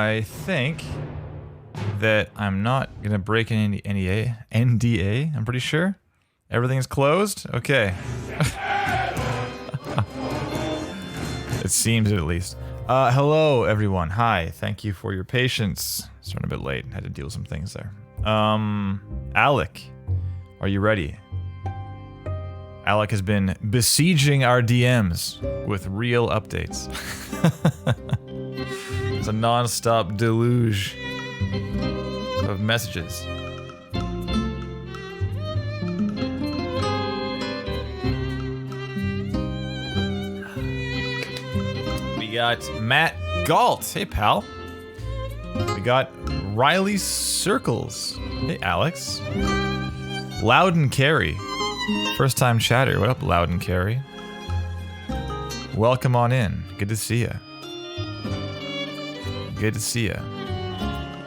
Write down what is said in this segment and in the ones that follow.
I think that I'm not gonna break an NDA. I'm pretty sure everything is closed. Okay. It seems at least. Hello everyone. Hi. Thank you for your patience. Starting a bit late. Had to deal with some things there. Alec, are you ready? Alec has been besieging our DMs with real updates. It's a non-stop deluge of messages. We got Matt Galt. Hey, pal. We got Riley Circles. Hey, Alex. Loudon Carey. First time chatter. What up, Loudon Carey? Welcome on in. Good to see ya. Good to see ya.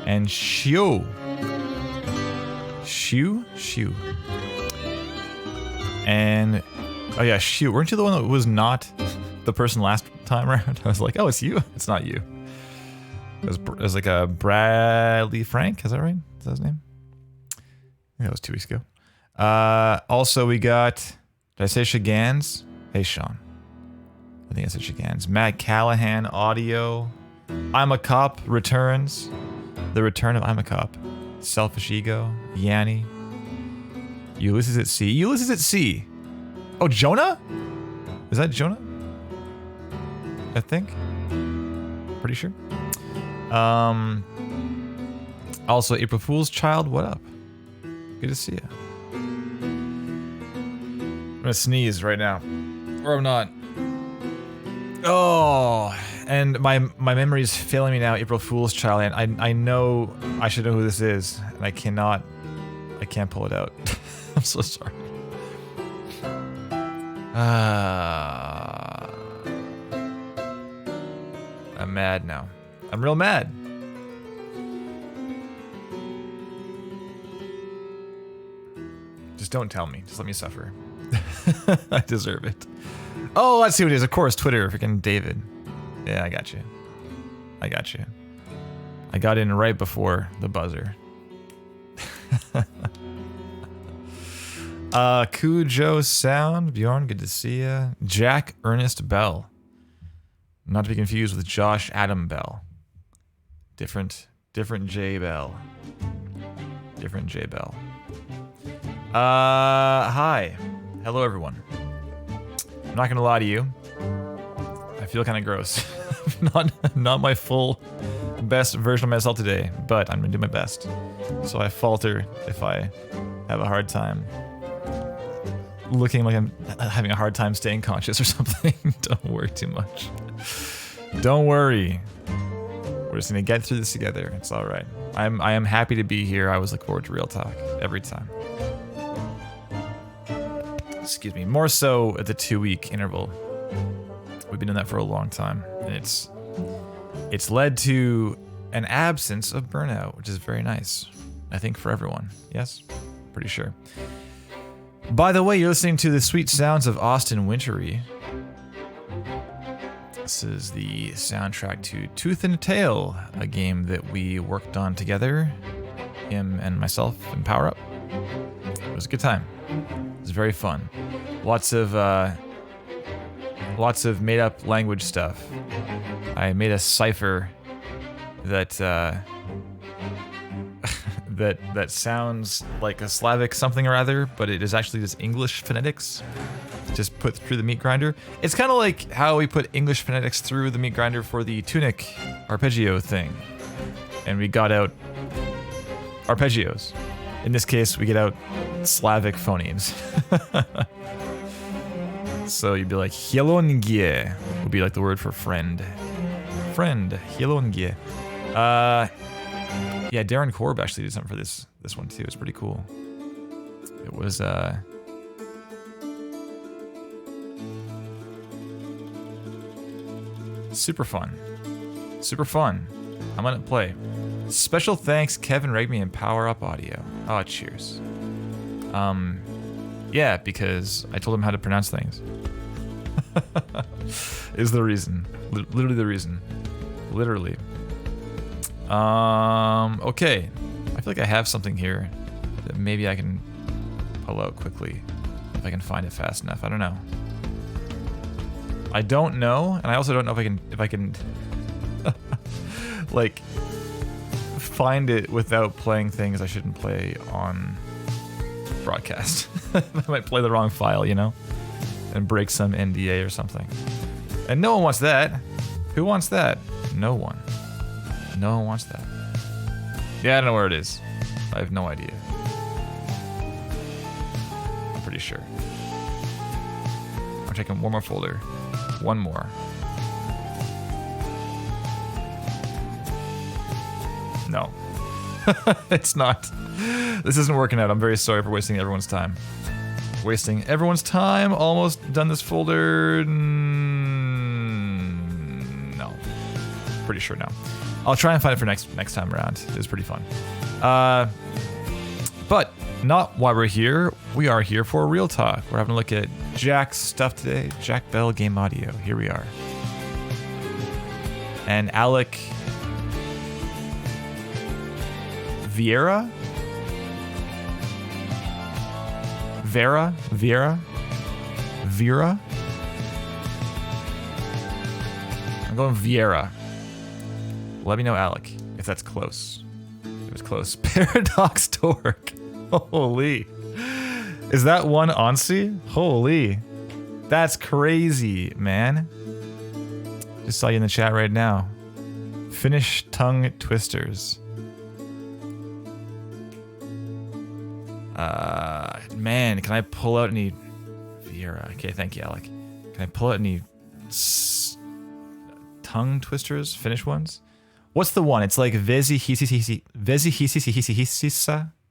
And Shu. And oh yeah, Shu. Weren't you the one that was not the person last time around? I was like, oh, it's you. It's not you. It was like a Bradley Frank. Is that right? Is that his name? I think that was 2 weeks ago. Also we got, did I say Shagans? Hey, Sean. I think I said Shagans. Matt Callahan audio. I'm a Cop returns. The return of I'm a Cop. Selfish Ego. Yanni. Ulysses at Sea. Ulysses at Sea. Oh, Jonah? Is that Jonah? I think. Pretty sure. Also, April Fool's Child. What up? Good to see you. I'm gonna sneeze right now. Or I'm not. Oh, and my memory is failing me now. April Fool's Child, and I know I should know who this is, and I can't pull it out. I'm so sorry. I'm mad now. I'm real mad. Just don't tell me. Just let me suffer. I deserve it. Oh, let's see what it is. Of course, Twitter. Freaking David. Yeah, I got you. I got you. I got in right before the buzzer. Cujo Sound. Bjorn, good to see ya. Jack Ernest Bell. Not to be confused with Josh Adam Bell. Different J Bell. Different J Bell. Hi. Hello, everyone. I'm not gonna lie to you. I feel kind of gross. not my full best version of myself today, but I'm gonna do my best. So I falter if I have a hard time looking like I'm having a hard time staying conscious or something. Don't worry too much. Don't worry. We're just gonna get through this together. It's all right. I am happy to be here. I always look forward to Real Talk every time. Excuse me. More so at the 2-week interval. We've been doing that for a long time, and it's led to an absence of burnout, which is very nice. I think for everyone. Yes, pretty sure. By the way, you're listening to the sweet sounds of Austin Wintory. This is the soundtrack to Tooth and Tail, a game that we worked on together, him and myself and Power Up. It was a good time. It was very fun. Lots of made-up language stuff. I made a cipher that that sounds like a Slavic something or other, but it is actually just English phonetics, just put through the meat grinder. It's kind of like how we put English phonetics through the meat grinder for the Tunic arpeggio thing, and we got out arpeggios. In this case, we get out Slavic phonemes. So you'd be like, Hielongie would be like the word for friend. Friend, Hielongie. Yeah, Darren Korb actually did something for this one too. It's pretty cool. It was super fun. Super fun. I'm gonna play. Special thanks, Kevin Regme and Power Up Audio. Oh, cheers. Yeah, because I told him how to pronounce things. Is the reason. Literally the reason. Literally. Okay. I feel like I have something here that maybe I can pull out quickly if I can find it fast enough. I don't know. I don't know, and I also don't know if I can like find it without playing things I shouldn't play on broadcast. I might play the wrong file, you know, and break some NDA or something. And no one wants that. Who wants that? No one. No one wants that. Yeah, I don't know where it is. I have no idea. I'm pretty sure. I'm checking one more folder. One more. No. It's not. This isn't working out. I'm very sorry for wasting everyone's time. Wasting everyone's time. Almost done this folder. No. Pretty sure no. I'll try and find it for next time around. It was pretty fun. But not why we're here. We are here for Real Talk. We're having a look at Jack's stuff today. Jack Bell Game Audio. Here we are. And Alec Viera? Viera? I'm going Viera. Let me know, Alec, if that's close. It was close. Paradox Torque. Holy. Is that one Ansi? Holy. That's crazy, man. Just saw you in the chat right now. Finnish tongue twisters. Man, can I pull out any... Viera. Okay, thank you, Alec. Can I pull out any tongue twisters? Finnish ones? What's the one? It's like Vesihisisa.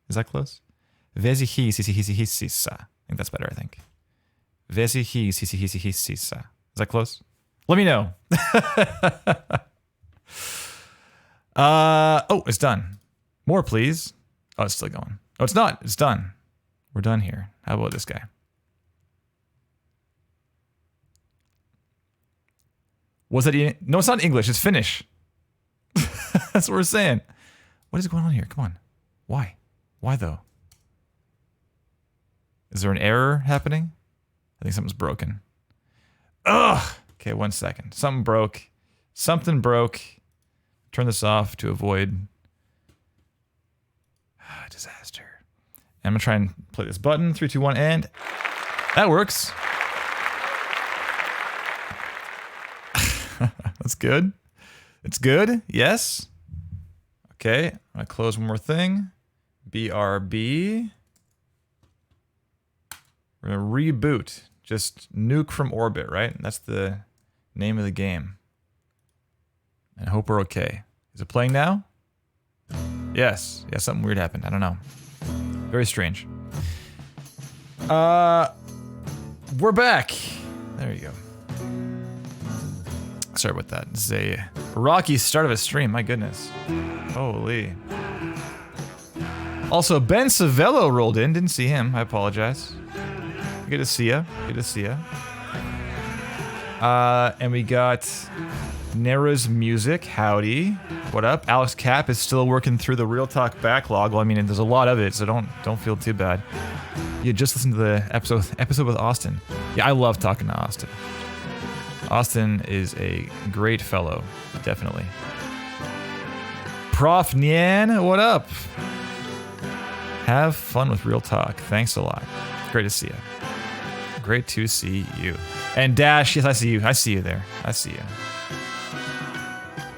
Is that close? Vesihisisa. I think that's better, I think. Vesihisisa. Is that close? Let me know. Oh, it's done. More, please. Oh, it's still going. Oh, it's not. It's done. We're done here. How about this guy? Was that... No, it's not English. It's Finnish. That's what we're saying. What is going on here? Come on. Why? Why, though? Is there an error happening? I think something's broken. Ugh! Okay, 1 second. Something broke. Something broke. Turn this off to avoid... disaster. And I'm going to try and play this button. 3, 2, 1, and... That works. That's good. It's good. Yes. Okay. I'm going to close one more thing. BRB. We're going to reboot. Just nuke from orbit, right? That's the name of the game. And I hope we're okay. Is it playing now? Yes. Yeah, something weird happened. I don't know. Very strange. We're back. There you go. Sorry about that. This is a rocky start of a stream. My goodness. Holy. Also, Ben Savello rolled in. Didn't see him. I apologize. Good to see ya. Good to see ya. And we got Nera's Music. Howdy. What up? Alex Cap is still working through the Real Talk backlog. Well, I mean, there's a lot of it, so don't feel too bad. You just listened to the episode with Austin. Yeah, I love talking to Austin. Austin is a great fellow, definitely. Prof Nyan, what up? Have fun with Real Talk. Thanks a lot. Great to see you. Great to see you. And Dash, yes, I see you. I see you there. I see you.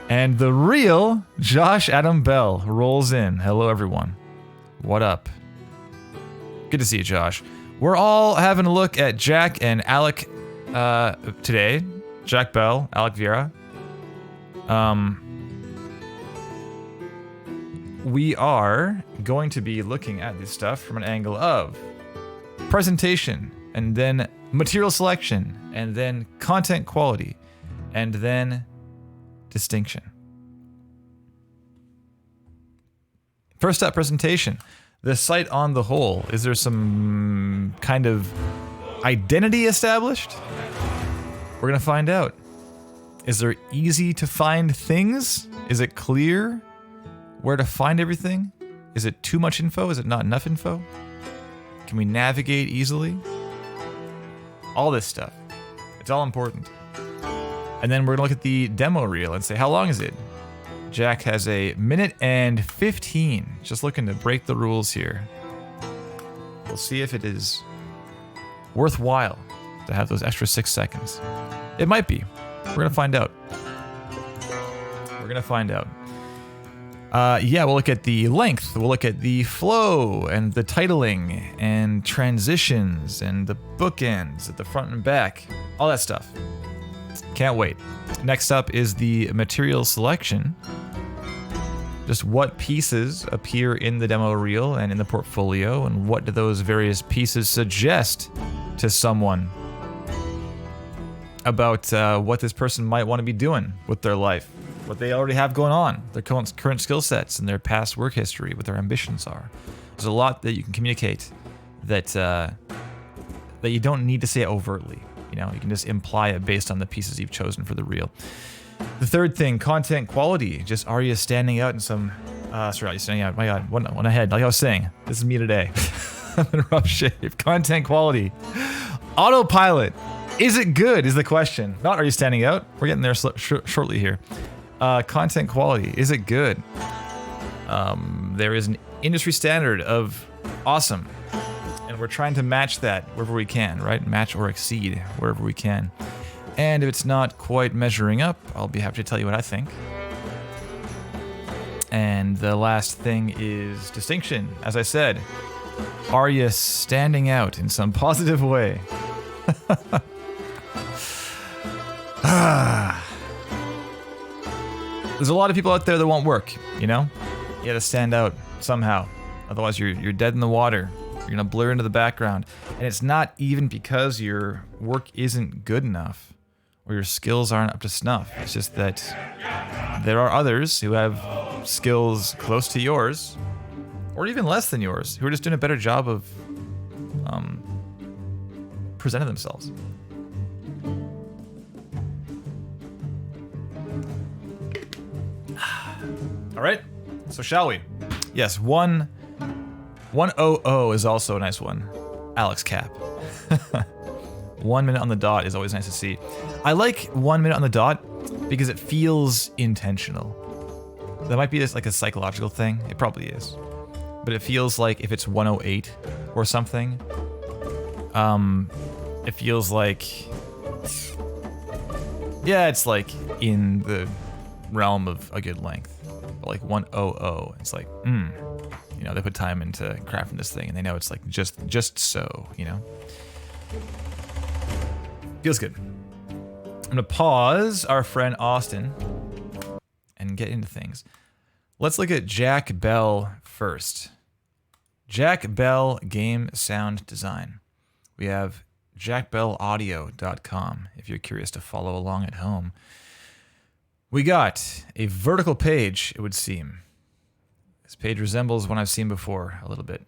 And the real Josh Adam Bell rolls in. Hello, everyone. What up? Good to see you, Josh. We're all having a look at Jack and Alec today. Jack Bell, Alec Viera. We are going to be looking at this stuff from an angle of presentation, and then material selection, and then content quality, and then distinction. First up, presentation. The site on the whole, is there some kind of identity established? We're gonna find out. Is there easy to find things? Is it clear? Where to find everything? Is it too much info? Is it not enough info? Can we navigate easily? All this stuff. It's all important. And then we're gonna look at the demo reel and say, how long is it? Jack has a minute and 15. Just looking to break the rules here. We'll see if it is worthwhile to have those extra 6 seconds. It might be. We're gonna find out. We're gonna find out. Yeah, we'll look at the length, we'll look at the flow, and the titling, and transitions, and the bookends at the front and back. All that stuff. Can't wait. Next up is the material selection. Just what pieces appear in the demo reel and in the portfolio, and what do those various pieces suggest to someone about what this person might want to be doing with their life, what they already have going on, their current skill sets, and their past work history, what their ambitions are. There's a lot that you can communicate that that you don't need to say overtly. You know, you can just imply it based on the pieces you've chosen for the reel. The third thing, content quality. Just are you standing out in some... sorry, are you standing out? My God, one ahead. Like I was saying, this is me today. I'm in rough shape. Content quality. Autopilot. Is it good is the question. Not are you standing out? We're getting there shortly here. Content quality. Is it good? There is an industry standard of awesome. And we're trying to match that wherever we can, right? Match or exceed wherever we can. And if it's not quite measuring up, I'll be happy to tell you what I think. And the last thing is distinction. As I said, are you standing out in some positive way? There's a lot of people out there that won't work, you know? You gotta stand out somehow. Otherwise you're dead in the water. You're gonna blur into the background. And it's not even because your work isn't good enough or your skills aren't up to snuff. It's just that there are others who have skills close to yours, or even less than yours, who are just doing a better job of presenting themselves. All right, so shall we? Yes, 100 is also a nice one. Alec's cap. 1 minute on the dot is always nice to see. I like 1 minute on the dot because it feels intentional. That might be just like a psychological thing. It probably is. But it feels like if it's 108 or something, it feels like, yeah, it's like in the realm of a good length. But like 100, it's like, you know, they put time into crafting this thing and they know it's like just so, you know? Feels good. I'm gonna pause our friend Austin and get into things. Let's look at Jack Bell first. Jack Bell Game Sound Design. We have jackbellaudio.com if you're curious to follow along at home. We got a vertical page, it would seem. This page resembles one I've seen before a little bit.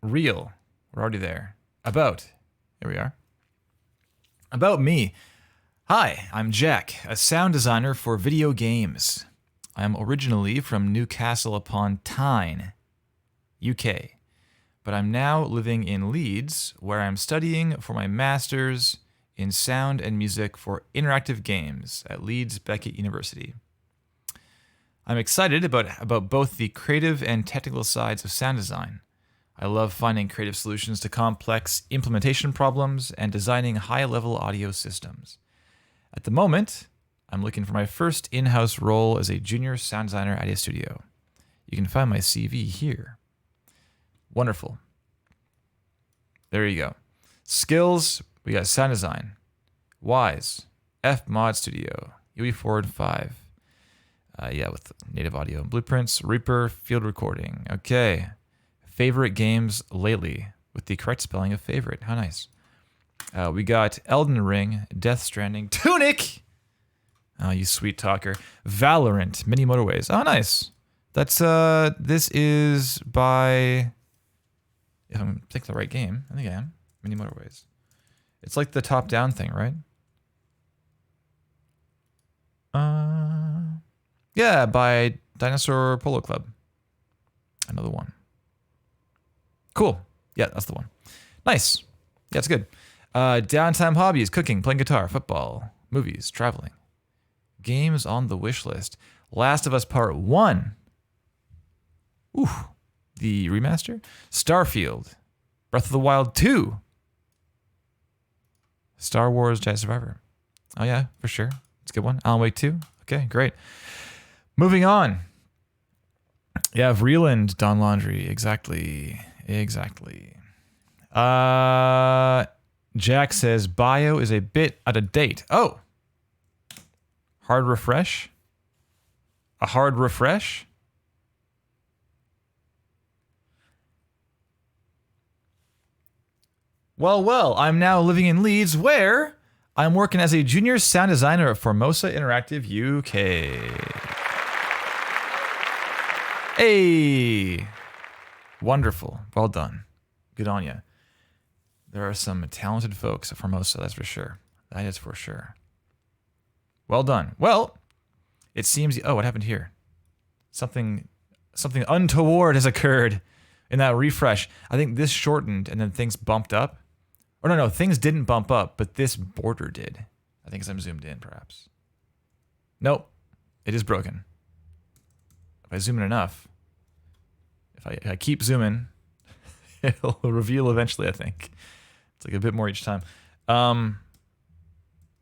Real. We're already there. About. Here we are. About me. Hi, I'm Jack, a sound designer for video games. I'm originally from Newcastle upon Tyne, UK, but I'm now living in Leeds, where I'm studying for my master's in sound and music for interactive games at Leeds Beckett University. I'm excited about both the creative and technical sides of sound design. I love finding creative solutions to complex implementation problems and designing high-level audio systems. At the moment, I'm looking for my first in-house role as a junior sound designer at a studio. You can find my CV here. Wonderful. There you go. Skills, we got sound design, Wise, F Mod Studio, UE Forward 5. With native audio and blueprints, Reaper, field recording. Okay. Favorite games lately, with the correct spelling of favorite. How nice. We got Elden Ring, Death Stranding, Tunic! Oh, you sweet talker. Valorant, Mini Motorways. Oh, nice. That's, this is by, if I'm thinking the right game, I think I am, Mini Motorways. It's like the top-down thing, right? Yeah, by Dinosaur Polo Club. Another one. Cool. Yeah, that's the one. Nice. Yeah, it's good. Downtime hobbies, cooking, playing guitar, football, movies, traveling. Games on the wish list. Last of Us Part 1. Ooh. The remaster. Starfield. Breath of the Wild 2. Star Wars Jedi Survivor. Oh yeah, for sure. It's a good one. Alan Wake 2. Okay, great. Moving on. Yeah, Vreeland, Dawn Laundry. Exactly. Jack says bio is a bit out of date. Oh. Hard refresh? A hard refresh? Well, I'm now living in Leeds where I'm working as a junior sound designer at Formosa Interactive UK. Hey! Wonderful. Well done. Good on you. There are some talented folks at Formosa, that's for sure. That is for sure. Well done. Well, it seems... Oh, what happened here? Something untoward has occurred in that refresh. I think this shortened and then things bumped up. Or no, things didn't bump up, but this border did. I think as I'm zoomed in, perhaps. Nope. It is broken. If I zoom in enough, if I keep zooming, it'll reveal eventually, I think. It's like a bit more each time. Oh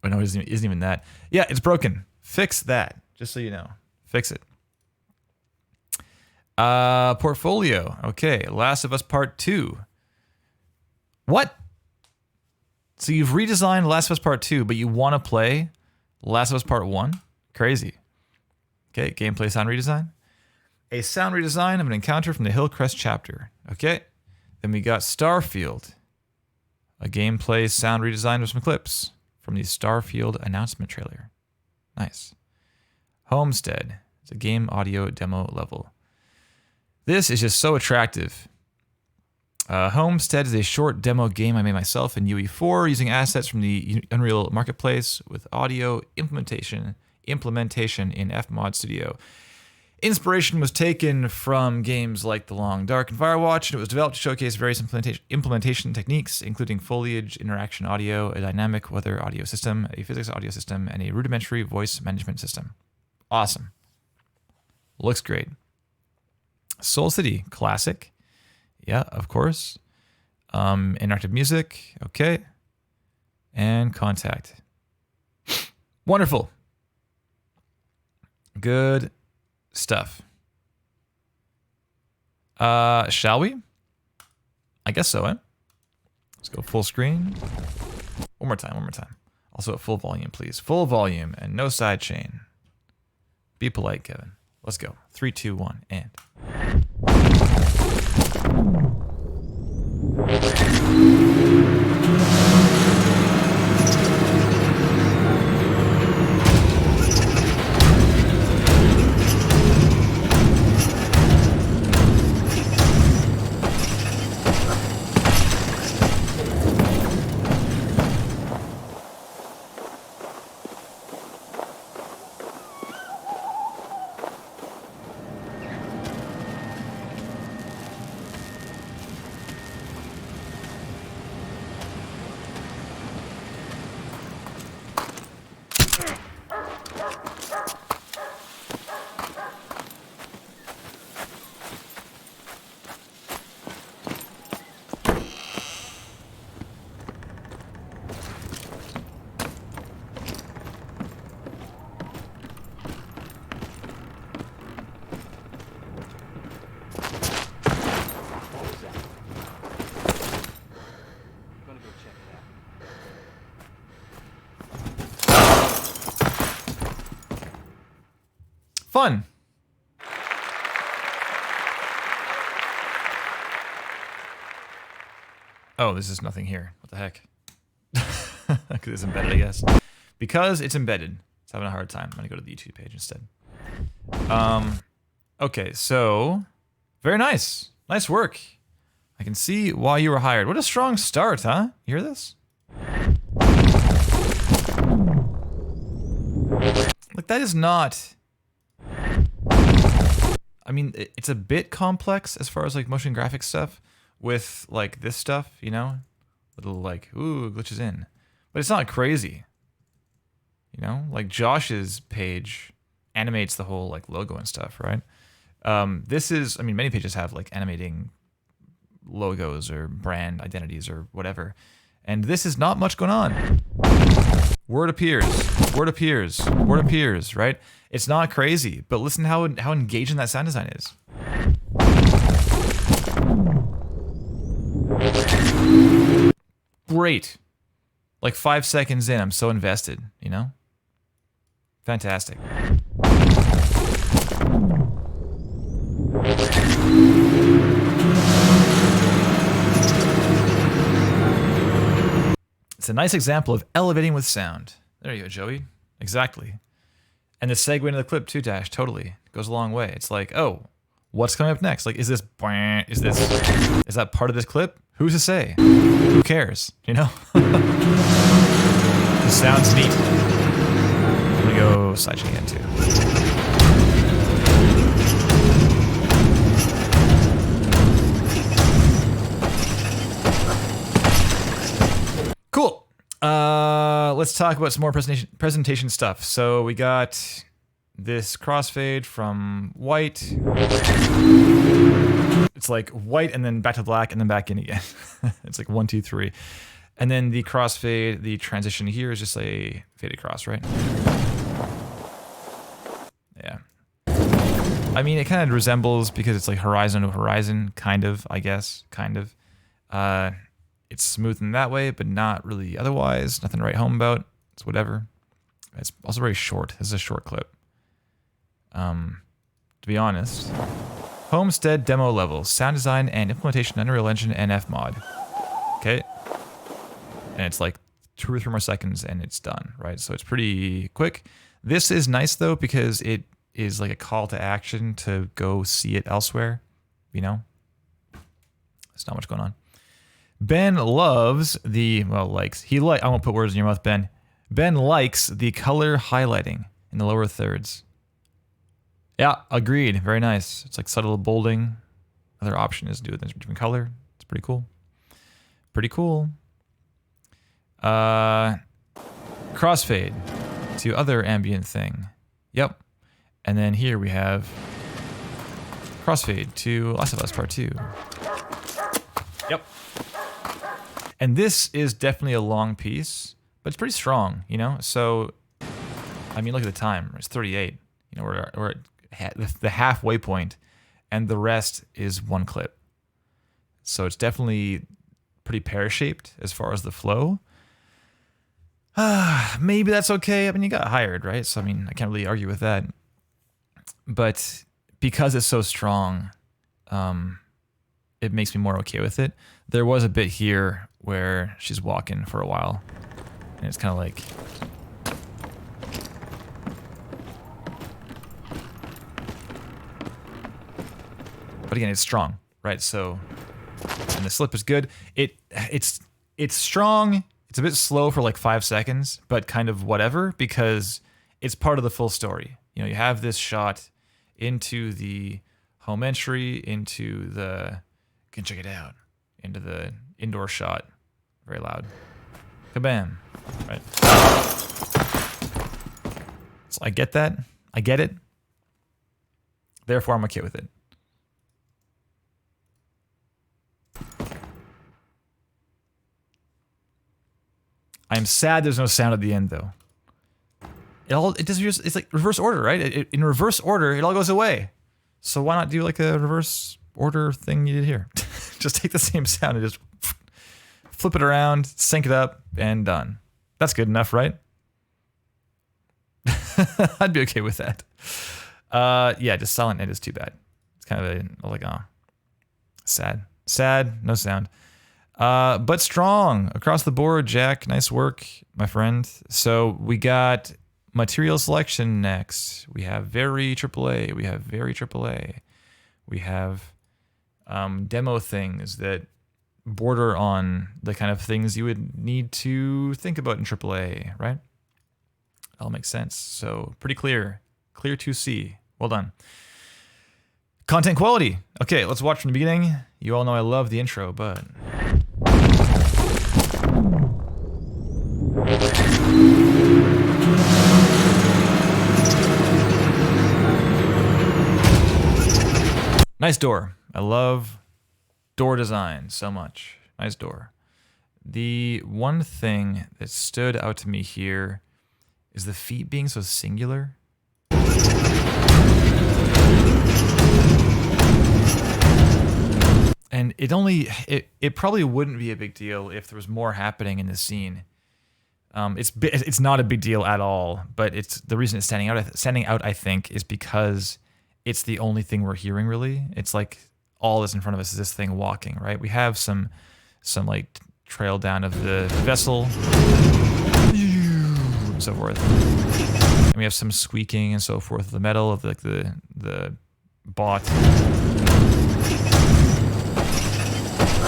no, it isn't even that. Yeah, it's broken. Fix that, just so you know. Fix it. Portfolio. Okay, Last of Us Part 2. What? So you've redesigned Last of Us Part 2, but you want to play Last of Us Part 1? Crazy. Okay, gameplay sound redesign. A sound redesign of an encounter from the Hillcrest chapter. Okay. Then we got Starfield. A gameplay sound redesign of some clips from the Starfield announcement trailer. Nice. Homestead. It's a game audio demo level. This is just so attractive. Homestead is a short demo game I made myself in UE4 using assets from the Unreal Marketplace with audio implementation in Fmod Studio. Inspiration was taken from games like The Long Dark and Firewatch, and it was developed to showcase various implementation techniques, including foliage, interaction audio, a dynamic weather audio system, a physics audio system, and a rudimentary voice management system. Awesome. Looks great. Soul City, classic. Yeah, of course. Interactive music, okay. And Contact. Wonderful. Good stuff. Shall we? I guess so, eh? Let's go full screen. One more time. Also at full volume, please. Full volume and no side chain. Be polite, Kevin. Let's go. 3, 2, 1, and... Fun. Oh, this is nothing here. What the heck? Because it's embedded, I guess. Because it's embedded. It's having a hard time. I'm going to go to the YouTube page instead. Okay, so... Very nice. Nice work. I can see why you were hired. What a strong start, huh? You hear this? Like, that is not... I mean, it's a bit complex as far as like motion graphics stuff with like this stuff, you know, little like, ooh, glitches in, but it's not crazy. You know, like Josh's page animates the whole like logo and stuff, right? This is, I mean, many pages have like animating logos or brand identities or whatever. And this is not much going on. Word appears, word appears, word appears, right? It's not crazy, but listen how engaging that sound design is. Great. Like 5 seconds in, I'm so invested, you know? Fantastic. It's a nice example of elevating with sound. There you go, Joey. Exactly. And the segue into the clip too, Dash, totally. Goes a long way. It's like, oh, what's coming up next? Like, is that part of this clip? Who's to say? Who cares? You know? It sounds neat. I'm gonna go sidechain again too. Cool. Let's talk about some more presentation stuff. So we got this crossfade from white. It's like white and then back to black and then back in again. It's like 1, 2, 3. And then the crossfade, the transition here is just a fade across, right? Yeah. I mean, it kind of resembles, because it's like horizon to horizon, kind of, I guess, kind of. It's smooth in that way, but not really otherwise. Nothing to write home about. It's whatever. It's also very short. This is a short clip. To be honest. Homestead demo level. Sound design and implementation in Unreal Engine and Fmod. Okay. And it's like 2 or 3 more seconds and it's done, right? So it's pretty quick. This is nice though, because it is like a call to action to go see it elsewhere. You know? There's not much going on. Ben loves the, well, likes. I won't put words in your mouth, Ben. Ben likes the color highlighting in the lower thirds. Yeah, agreed. Very nice. It's like subtle bolding. Another option is to do it in a different color. It's pretty cool. Pretty cool. Crossfade to other ambient thing. Yep. And then here we have crossfade to Last of Us Part 2. Yep. And this is definitely a long piece, but it's pretty strong, you know? So, I mean, look at the time. It's 38. You know, we're at the halfway point, and the rest is one clip. So it's definitely pretty pear-shaped as far as the flow. Maybe that's okay. I mean, you got hired, right? So, I mean, I can't really argue with that. But because it's so strong, it makes me more okay with it. There was a bit here where she's walking for a while, and it's kind of like, but again, it's strong, right? So, and the slip is good. It's strong. It's a bit slow for like 5 seconds, but kind of whatever, because it's part of the full story. You know, you have this shot into the home entry, into the, you can check it out, into the indoor shot. Very loud. Kabam. Right. So I get that. I get it. Therefore, I'm okay with it. I am sad there's no sound at the end, though. It's like reverse order, right? In reverse order, it all goes away. So why not do like a reverse order thing you did here? Just take the same sound and just flip it around, sync it up, and done. That's good enough, right? I'd be okay with that. Yeah, just silent it is too bad. It's kind of like, sad. Sad, no sound. But strong across the board, Jack. Nice work, my friend. So we got material selection next. We have very AAA. We have very AAA. We have demo things that border on the kind of things you would need to think about in AAA, right? All makes sense. So pretty clear. Clear to see. Well done. Content quality. Okay, let's watch from the beginning. You all know I love the intro, but... Nice door. I love door design so much. Nice door. The one thing that stood out to me here is the feet being so singular. And it probably wouldn't be a big deal if there was more happening in the scene. It's not a big deal at all, but it's the reason it's standing out I think is because it's the only thing we're hearing really. It's like all that's in front of us is this thing walking, right? We have some like trail down of the vessel and so forth. And we have some squeaking and so forth of the metal of like the bot.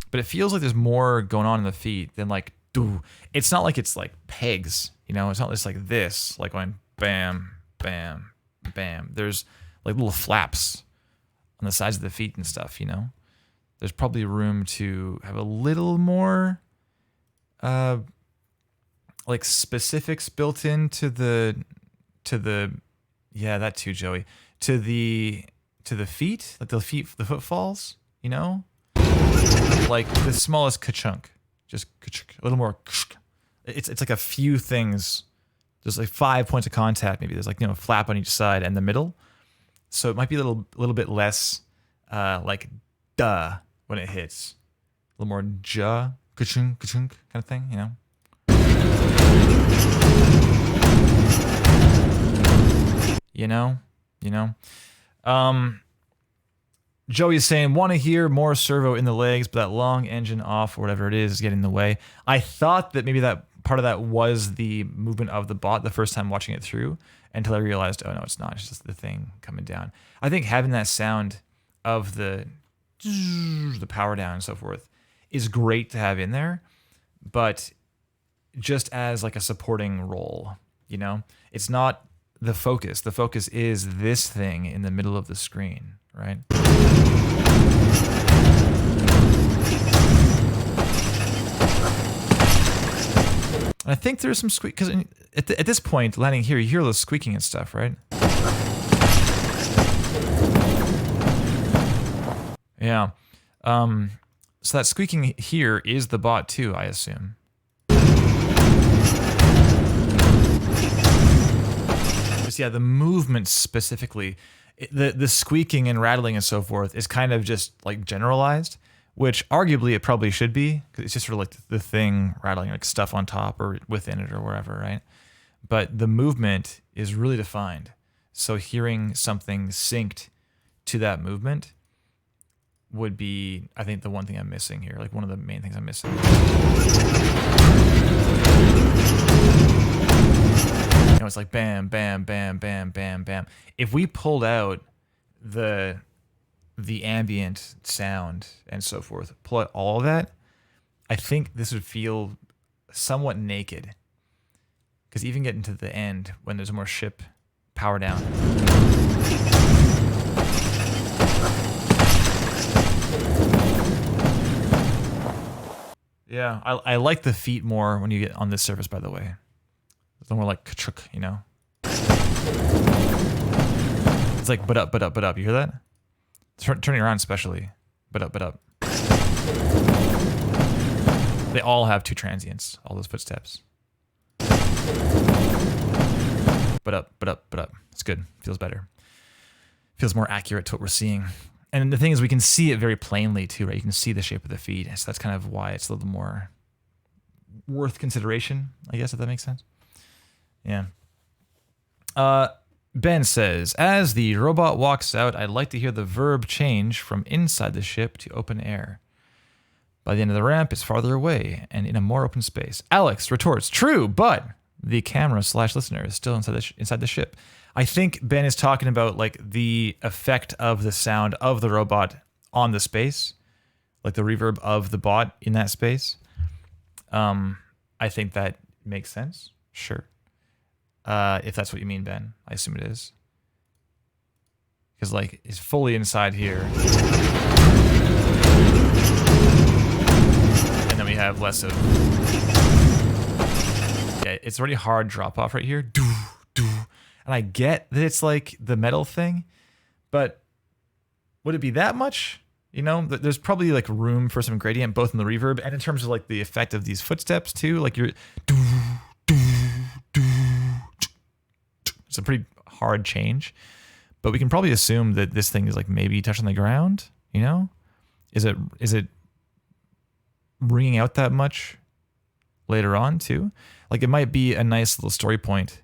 But it feels like there's more going on in the feet than like, it's not like it's like pegs, you know? It's not just like this, like going bam, bam, bam. There's like little flaps on the sides of the feet and stuff, you know? There's probably room to have a little more like specifics built into the yeah, that too, Joey. To the feet, like the footfalls, you know? Like the smallest ka-chunk, just a little more. It's like a few things. There's like 5 points of contact. Maybe there's like, you know, a flap on each side and the middle. So it might be a little bit less like duh when it hits. A little more ja, ka-chunk, ka-chunk kind of thing, you know. You know. Joey's saying, want to hear more servo in the legs, but that long engine off or whatever it is getting in the way. I thought that maybe that part of that was the movement of the bot the first time watching it through until I realized, oh no, it's not. It's just the thing coming down. I think having that sound of the power down and so forth is great to have in there, but just as like a supporting role, you know? It's not the focus. The focus is this thing in the middle of the screen, right? I think there's some squeak, because at this point, landing here, you hear the squeaking and stuff, right? Yeah. So that squeaking here is the bot too, I assume. Just, yeah, the movement specifically, the squeaking and rattling and so forth is kind of just like generalized, which arguably it probably should be, because it's just sort of like the thing rattling, like stuff on top or within it or wherever, right? But the movement is really defined. So hearing something synced to that movement would be, I think, the one thing I'm missing here, like one of the main things I'm missing. You know, it's like bam, bam, bam, bam, bam, bam. If we pulled out the ambient sound and so forth, pull out all of that, I think this would feel somewhat naked. Because even getting to the end, when there's more ship power down. Yeah, I like the feet more when you get on this surface, by the way. It's more like ka-chuk, you know? It's like but up, but up, but up. You hear that? Turning around especially. But up, but up. They all have two transients, all those footsteps. But up, but up, but up. It's good. Feels better. Feels more accurate to what we're seeing. And the thing is, we can see it very plainly too, right? You can see the shape of the feet. So that's kind of why it's a little more worth consideration, I guess, if that makes sense. Yeah. Ben says, as the robot walks out, I'd like to hear the verb change from inside the ship to open air. By the end of the ramp, it's farther away and in a more open space. Alex retorts, true, but the camera/listener is still inside the ship. I think Ben is talking about like the effect of the sound of the robot on the space, like the reverb of the bot in that space. I think that makes sense. Sure. If that's what you mean, Ben, I assume it is. because like it's fully inside here. And then we have less of, yeah, it's already hard drop off right here. And I get that it's like the metal thing, but would it be that much? You know, there's probably like room for some gradient both in the reverb and in terms of like the effect of these footsteps too. Like you're, it's a pretty hard change, but we can probably assume that this thing is like maybe touching the ground. You know, is it ringing out that much later on too? Like it might be a nice little story point.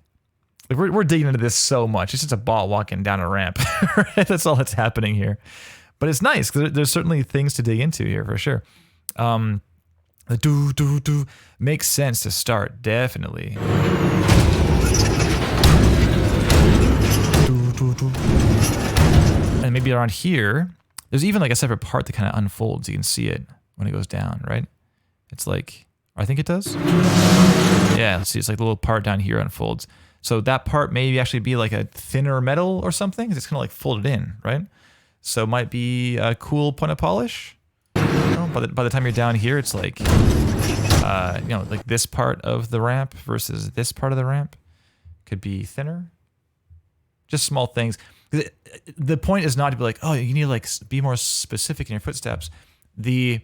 Like we're digging into this so much. It's just a bot walking down a ramp. Right? That's all that's happening here. But it's nice because there's certainly things to dig into here for sure. The do makes sense to start, definitely. And maybe around here, there's even like a separate part that kind of unfolds. You can see it when it goes down, right? It's like, I think it does. Yeah, let's see, it's like the little part down here unfolds. So that part may actually be like a thinner metal or something. It's kind of like folded in, right? So it might be a cool point of polish. You know, by the time you're down here, it's like, you know, like this part of the ramp versus this part of the ramp could be thinner. Just small things. The point is not to be like, oh, you need to like be more specific in your footsteps. The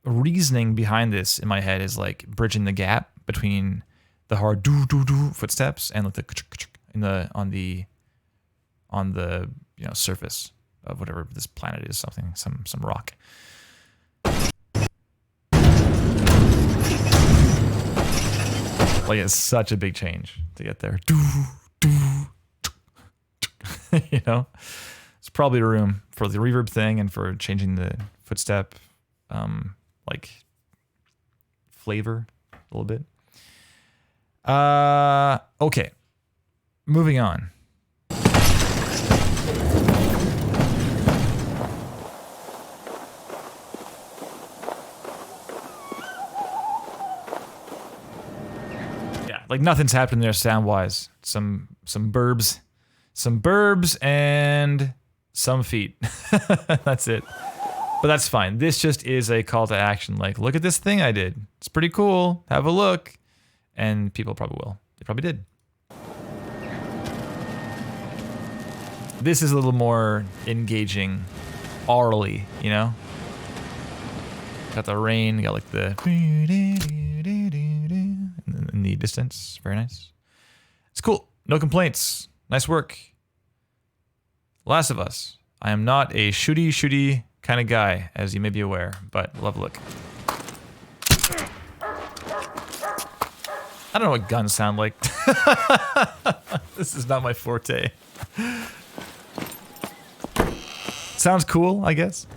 reasoning behind this in my head is like bridging the gap between the hard do footsteps and like the on the you know surface of whatever this planet is, something, some rock. Like it's such a big change to get there. You know, it's probably room for the reverb thing and for changing the footstep, like flavor a little bit. Okay, moving on. Like nothing's happened there sound-wise. Some burbs and some feet. That's it. But that's fine. This just is a call to action. Like, look at this thing I did. It's pretty cool. Have a look. And people probably will. They probably did. This is a little more engaging orally, you know? Got the rain, got like the in the distance. Very nice. It's cool. No complaints. Nice work. Last of Us. I am not a shooty kind of guy, as you may be aware, but love a look. I don't know what guns sound like. This is not my forte. Sounds cool, I guess.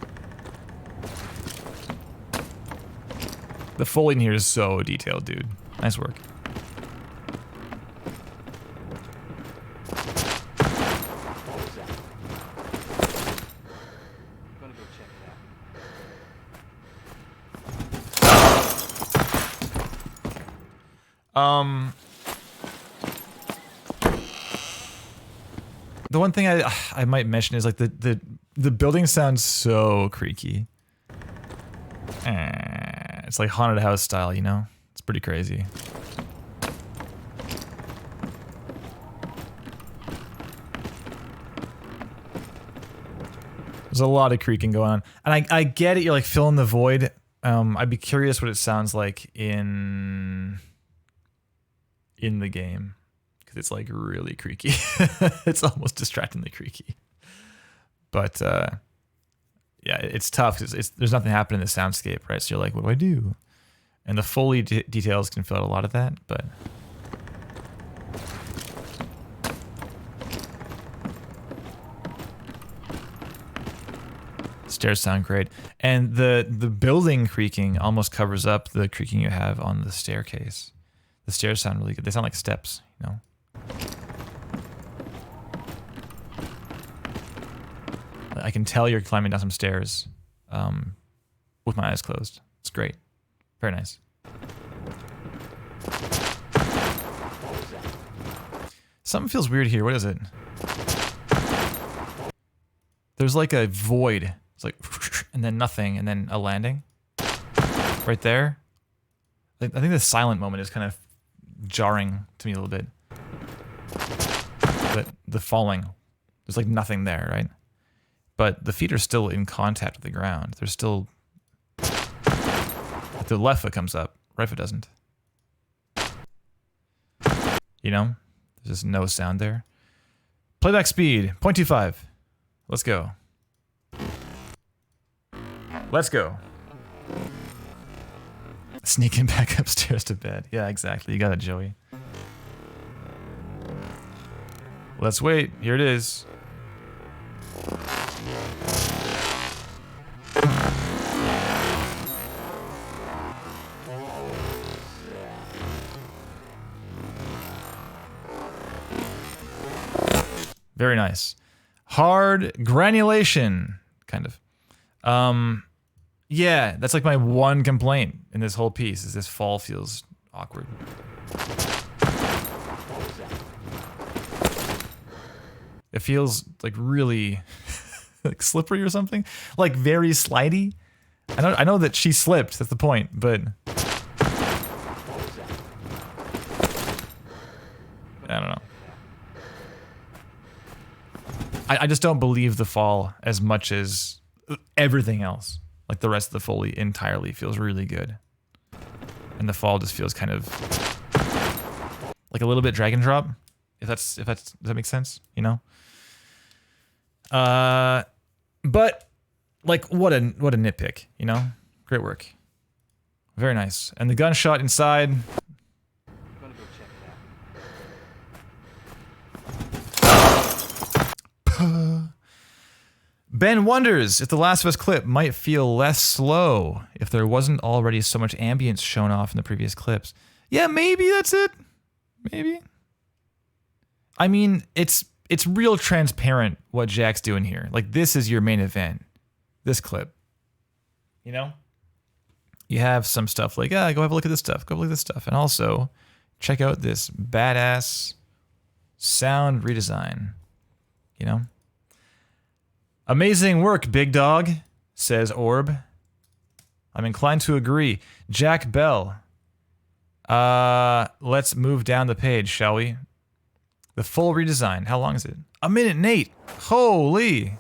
The Foley in here is so detailed, dude. Nice work. The one thing I might mention is like the building sounds so creaky. It's like haunted house style, you know? It's pretty crazy. There's a lot of creaking going on. And I get it, you're like filling the void. I'd be curious what it sounds like in the game. Because it's like really creaky. It's almost distractingly creaky. But yeah, it's tough. There's nothing happening in the soundscape, right? So you're like, what do I do? And the Foley details can fill out a lot of that, but stairs sound great. And the building creaking almost covers up the creaking you have on the staircase. The stairs sound really good. They sound like steps, you know? I can tell you're climbing down some stairs with my eyes closed. It's great. Very nice. Something feels weird here. What is it? there's like a void. It's like, and then nothing, and then a landing. Right there. I think the silent moment is kind of jarring to me a little bit. But the falling, there's like nothing there, right? But the feet are still in contact with the ground. They're still... The left foot comes up, right foot doesn't. You know? There's just no sound there. Playback speed, 0.25. Let's go. Let's go. Sneaking back upstairs to bed. Yeah, exactly. You got it, Joey. Let's wait. Here it is. Very nice. Hard granulation, kind of. Yeah, that's like my one complaint in this whole piece, is this fall feels awkward. It feels like really like slippery or something. Like very slidey. I know that she slipped, that's the point, but I don't know. I just don't believe the fall as much as everything else. Like the rest of the Foley entirely feels really good. And the fall just feels kind of like a little bit drag and drop. Does that make sense? You know? But like what a nitpick, you know? Great work. Very nice. And the gunshot inside. Ben wonders if the Last of Us clip might feel less slow if there wasn't already so much ambience shown off in the previous clips. Yeah, maybe that's it. Maybe. I mean, it's real transparent what Jack's doing here. Like, this is your main event. This clip. You know? You have some stuff like, go have a look at this stuff. Go have a look at this stuff. And also, check out this badass sound redesign. You know? Amazing work, big dog, says Orb. I'm inclined to agree. Jack Bell. Let's move down the page, shall we? The full redesign. How long is it? 1 minute and 8. Holy.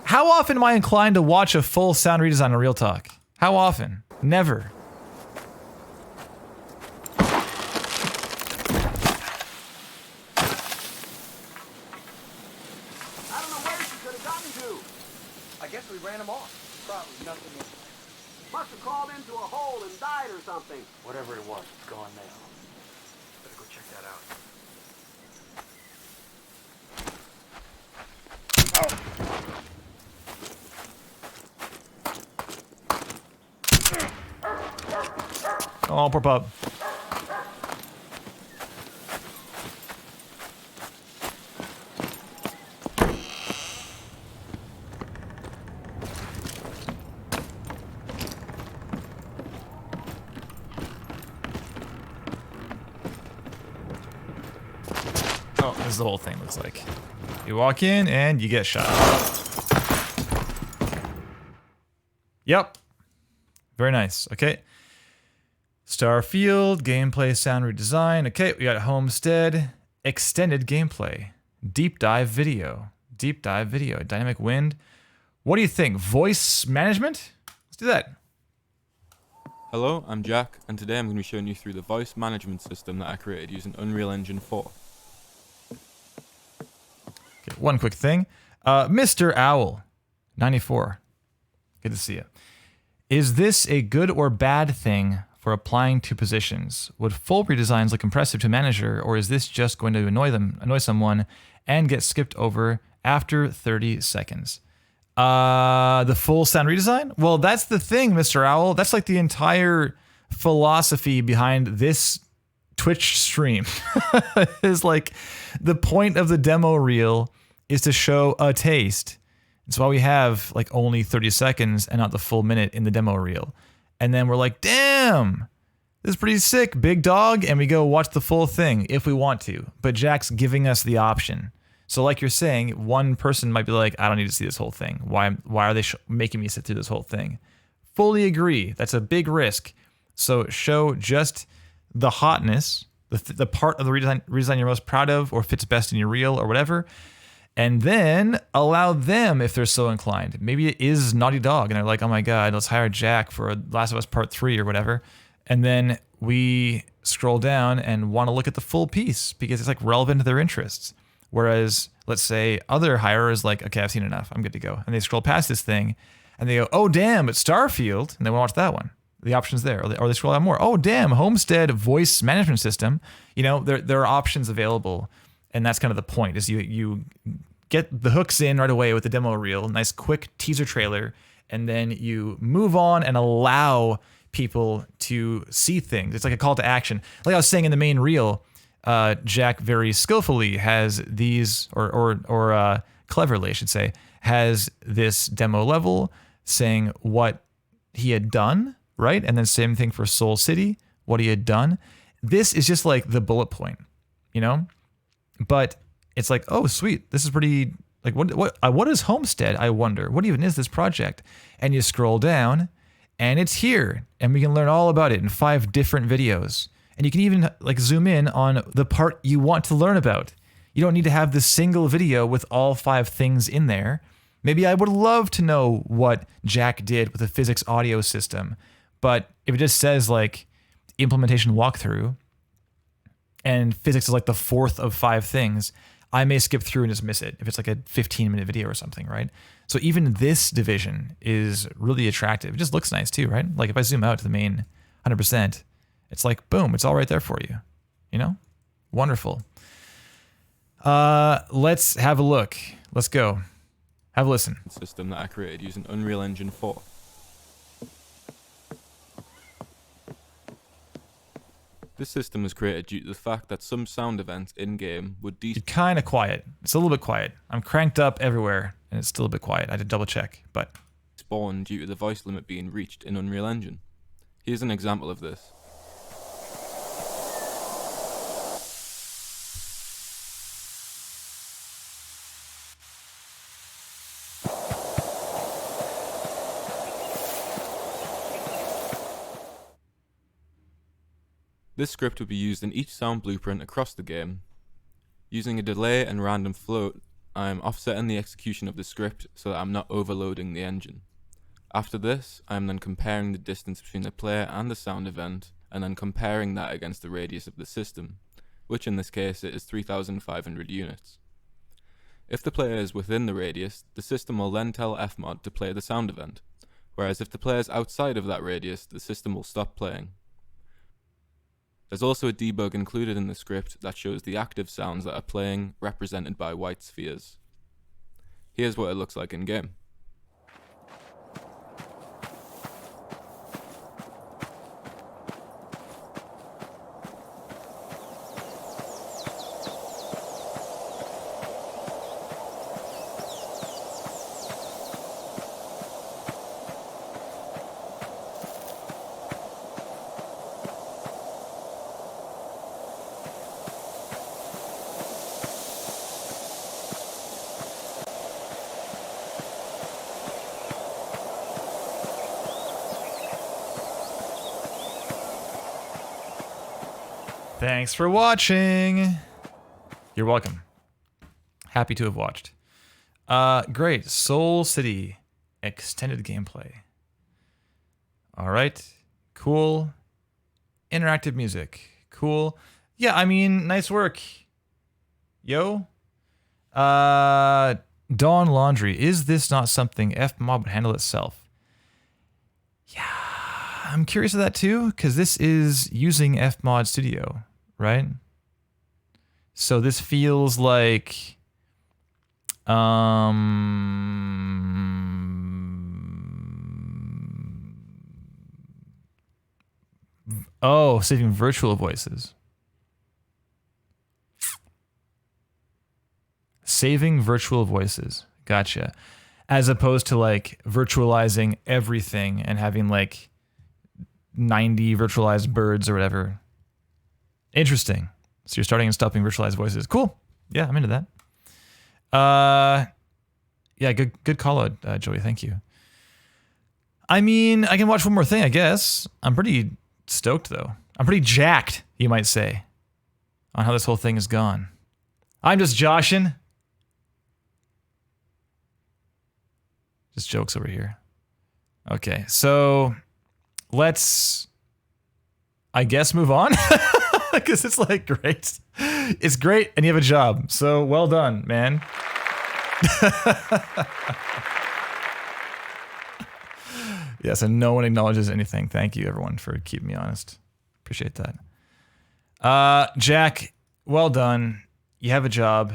How often am I inclined to watch a full sound redesign on Real Talk? How often? Never. Must have crawled into a hole and died or something. Whatever it was, it's gone now. Better go check that out. Oh, poor pup. Oh, this is the whole thing, looks like. You walk in and you get shot. Yep. Very nice. Okay. Starfield, gameplay, sound redesign. Okay, we got Homestead, extended gameplay, deep dive video, dynamic wind. What do you think? Voice management? Let's do that. Hello, I'm Jack, and today I'm going to be showing you through the voice management system that I created using Unreal Engine 4. Okay, one quick thing. Mr. Owl, 94. Good to see you. Is this a good or bad thing for applying to positions? Would full redesigns look impressive to a manager, or is this just going to annoy someone and get skipped over after 30 seconds? The full sound redesign? Well, that's the thing, Mr. Owl. That's like the entire philosophy behind this Twitch stream. Is like the point of the demo reel is to show a taste. That's why we have like only 30 seconds and not the full minute in the demo reel. And then we're like, damn, this is pretty sick, big dog. And we go watch the full thing if we want to. But Jack's giving us the option. So like you're saying, one person might be like, I don't need to see this whole thing. Why are they making me sit through this whole thing? Fully agree. That's a big risk. So show just the hotness, the part of the redesign you're most proud of or fits best in your reel or whatever. And then allow them, if they're so inclined. Maybe it is Naughty Dog and they're like, oh my God, let's hire Jack for Last of Us Part 3 or whatever. And then we scroll down and want to look at the full piece because it's like relevant to their interests. Whereas, let's say other hirers like, okay, I've seen enough, I'm good to go. And they scroll past this thing and they go, oh damn, it's Starfield. And they want to watch that one. The option's there. Or they scroll down more. Oh damn, Homestead voice management system. You know, there are options available. And that's kind of the point is you get the hooks in right away with the demo reel, nice quick teaser trailer, and then you move on and allow people to see things. It's like a call to action. Like I was saying in the main reel, Jack very skillfully has these, or cleverly, I should say, has this demo level saying what he had done, right? And then same thing for Soul City, what he had done. This is just like the bullet point, you know? But it's like, oh, sweet. This is pretty, like, what is Homestead, I wonder? What even is this project? And you scroll down, and it's here. And we can learn all about it in 5 different videos. And you can even, like, zoom in on the part you want to learn about. You don't need to have this single video with all 5 things in there. Maybe I would love to know what Jack did with the physics audio system. But if it just says, like, implementation walkthrough, and physics is like the 4th of 5 things, I may skip through and just miss it if it's like a 15-minute video or something, right? So even this division is really attractive. It just looks nice too, right? Like if I zoom out to the main 100%, it's like, boom, it's all right there for you, you know? Wonderful. Let's have a look. Let's go. Have a listen. System that I created using Unreal Engine 4. This system was created due to the fact that some sound events in-game would It's kind of quiet. It's a little bit quiet. I'm cranked up everywhere, and it's still a bit quiet. I had to double check, but... spawn due to the voice limit being reached in Unreal Engine. Here's an example of this. This script will be used in each sound blueprint across the game. Using a delay and random float, I am offsetting the execution of the script so that I'm not overloading the engine. After this, I am then comparing the distance between the player and the sound event, and then comparing that against the radius of the system, which in this case is 3,500 units. If the player is within the radius, the system will then tell Fmod to play the sound event, whereas if the player is outside of that radius, the system will stop playing. There's also a debug included in the script that shows the active sounds that are playing, represented by white spheres. Here's what it looks like in game. Thanks for watching. You're welcome. Happy to have watched. Great. Soul City extended gameplay. All right. Cool. Interactive music. Cool. Yeah, I mean, nice work. Yo. Dawn Laundry. Is this not something Fmod would handle itself? Yeah, I'm curious of that too, because this is using Fmod Studio, right? So this feels like oh, saving virtual voices. Saving virtual voices. Gotcha. As opposed to like virtualizing everything and having like 90 virtualized birds or whatever. Interesting. So you're starting and stopping virtualized voices. Cool. Yeah, I'm into that. Yeah, good call out, Joey. Thank you. I mean, I can watch one more thing, I guess. I'm pretty stoked, though. I'm pretty jacked, you might say, on how this whole thing has gone. I'm just joshing. Just jokes over here. Okay, so let's, I guess, move on. Because it's like great. It's great, and you have a job. So well done, man. Yes, and no one acknowledges anything. Thank you, everyone, for keeping me honest. Appreciate that. Jack, well done. You have a job.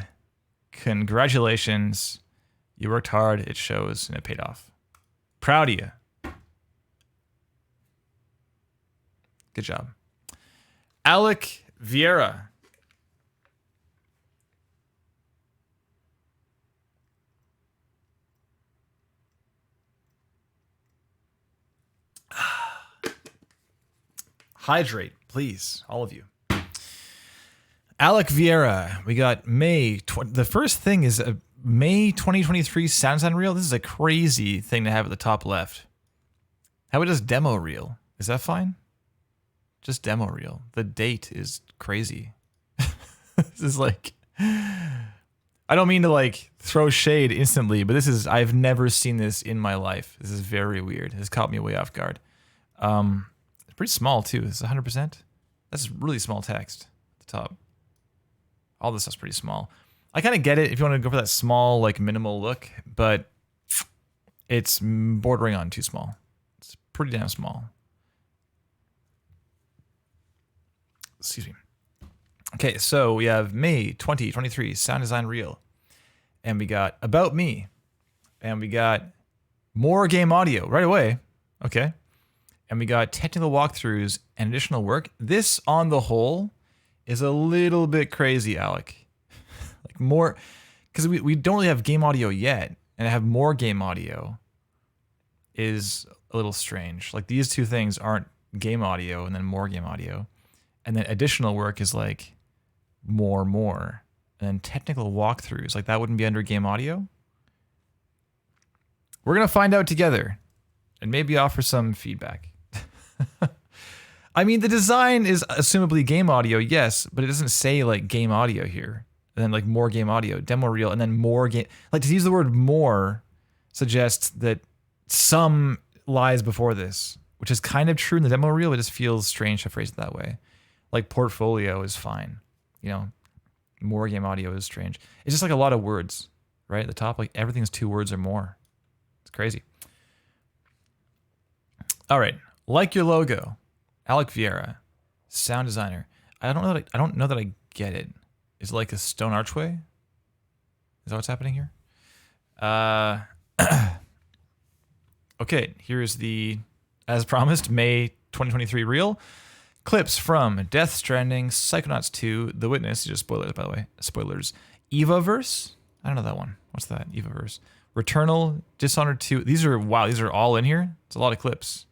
Congratulations. You worked hard. It shows, and it paid off. Proud of you. Good job. Alec Viera. Hydrate, please, all of you. Alec Viera, we got May. The first thing is a May 2023 sounds unreal. This is a crazy thing to have at the top left. How about just demo reel? Is that fine? Just demo reel. The date is crazy. This is like, I don't mean to like throw shade instantly, but this is, I've never seen this in my life. This is very weird. This caught me way off guard. It's pretty small too. It's 100%. That's really small text at the top. All this stuff's pretty small. I kind of get it if you want to go for that small, like minimal look, but it's bordering on too small. It's pretty damn small. Excuse me. Okay, so we have May 2023 sound design reel, and we got about me, and we got more game audio right away. Okay. And we got technical walkthroughs and additional work. This, on the whole, is a little bit crazy, Alec. Like more, because we don't really have game audio yet, and to have more game audio is a little strange. Like these two things aren't game audio and then more game audio. And then additional work is like more. And then technical walkthroughs, like that wouldn't be under game audio. We're going to find out together and maybe offer some feedback. I mean, the design is assumably game audio, yes, but it doesn't say like game audio here. And then like more game audio, demo reel, and then more game. Like to use the word more suggests that some lies before this, which is kind of true in the demo reel. It just feels strange to phrase it that way. Like portfolio is fine. You know, more game audio is strange. It's just like a lot of words, right? At the top, like everything's 2 words or more. It's crazy. All right. Like your logo, Alec Viera, sound designer. I don't know that I get it. Is it like a stone archway? Is that what's happening here? Okay, here's the, as promised, May 2023 reel. Clips from Death Stranding, Psychonauts 2, The Witness, just spoilers by the way, spoilers. Evaverse? I don't know that one. What's that? Evaverse. Returnal, Dishonored 2. These are, wow, these are all in here? It's a lot of clips.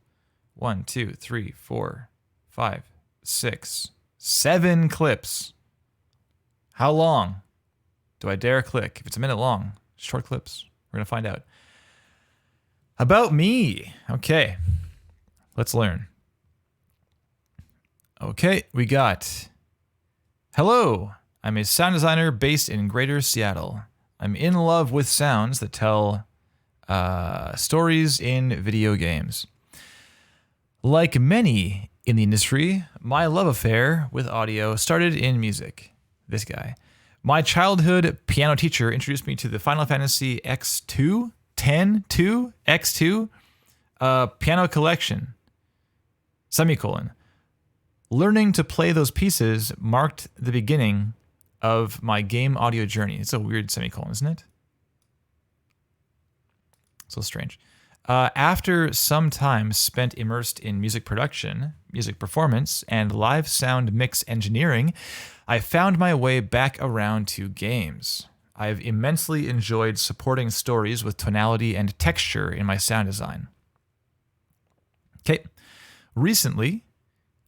1, 2, 3, 4, 5, 6, 7 clips. How long do I dare click? If it's a minute long, short clips. We're going to find out. About me. Okay. Let's learn. Okay, we got, hello, I'm a sound designer based in Greater Seattle. I'm in love with sounds that tell stories in video games. Like many in the industry, my love affair with audio started in music. This guy. My childhood piano teacher introduced me to the Final Fantasy X2, 10-2, X2, piano collection, semicolon. Learning to play those pieces marked the beginning of my game audio journey. It's a weird semicolon, isn't it? So strange. After some time spent immersed in music production, music performance, and live sound mix engineering, I found my way back around to games. I've immensely enjoyed supporting stories with tonality and texture in my sound design. Okay, recently,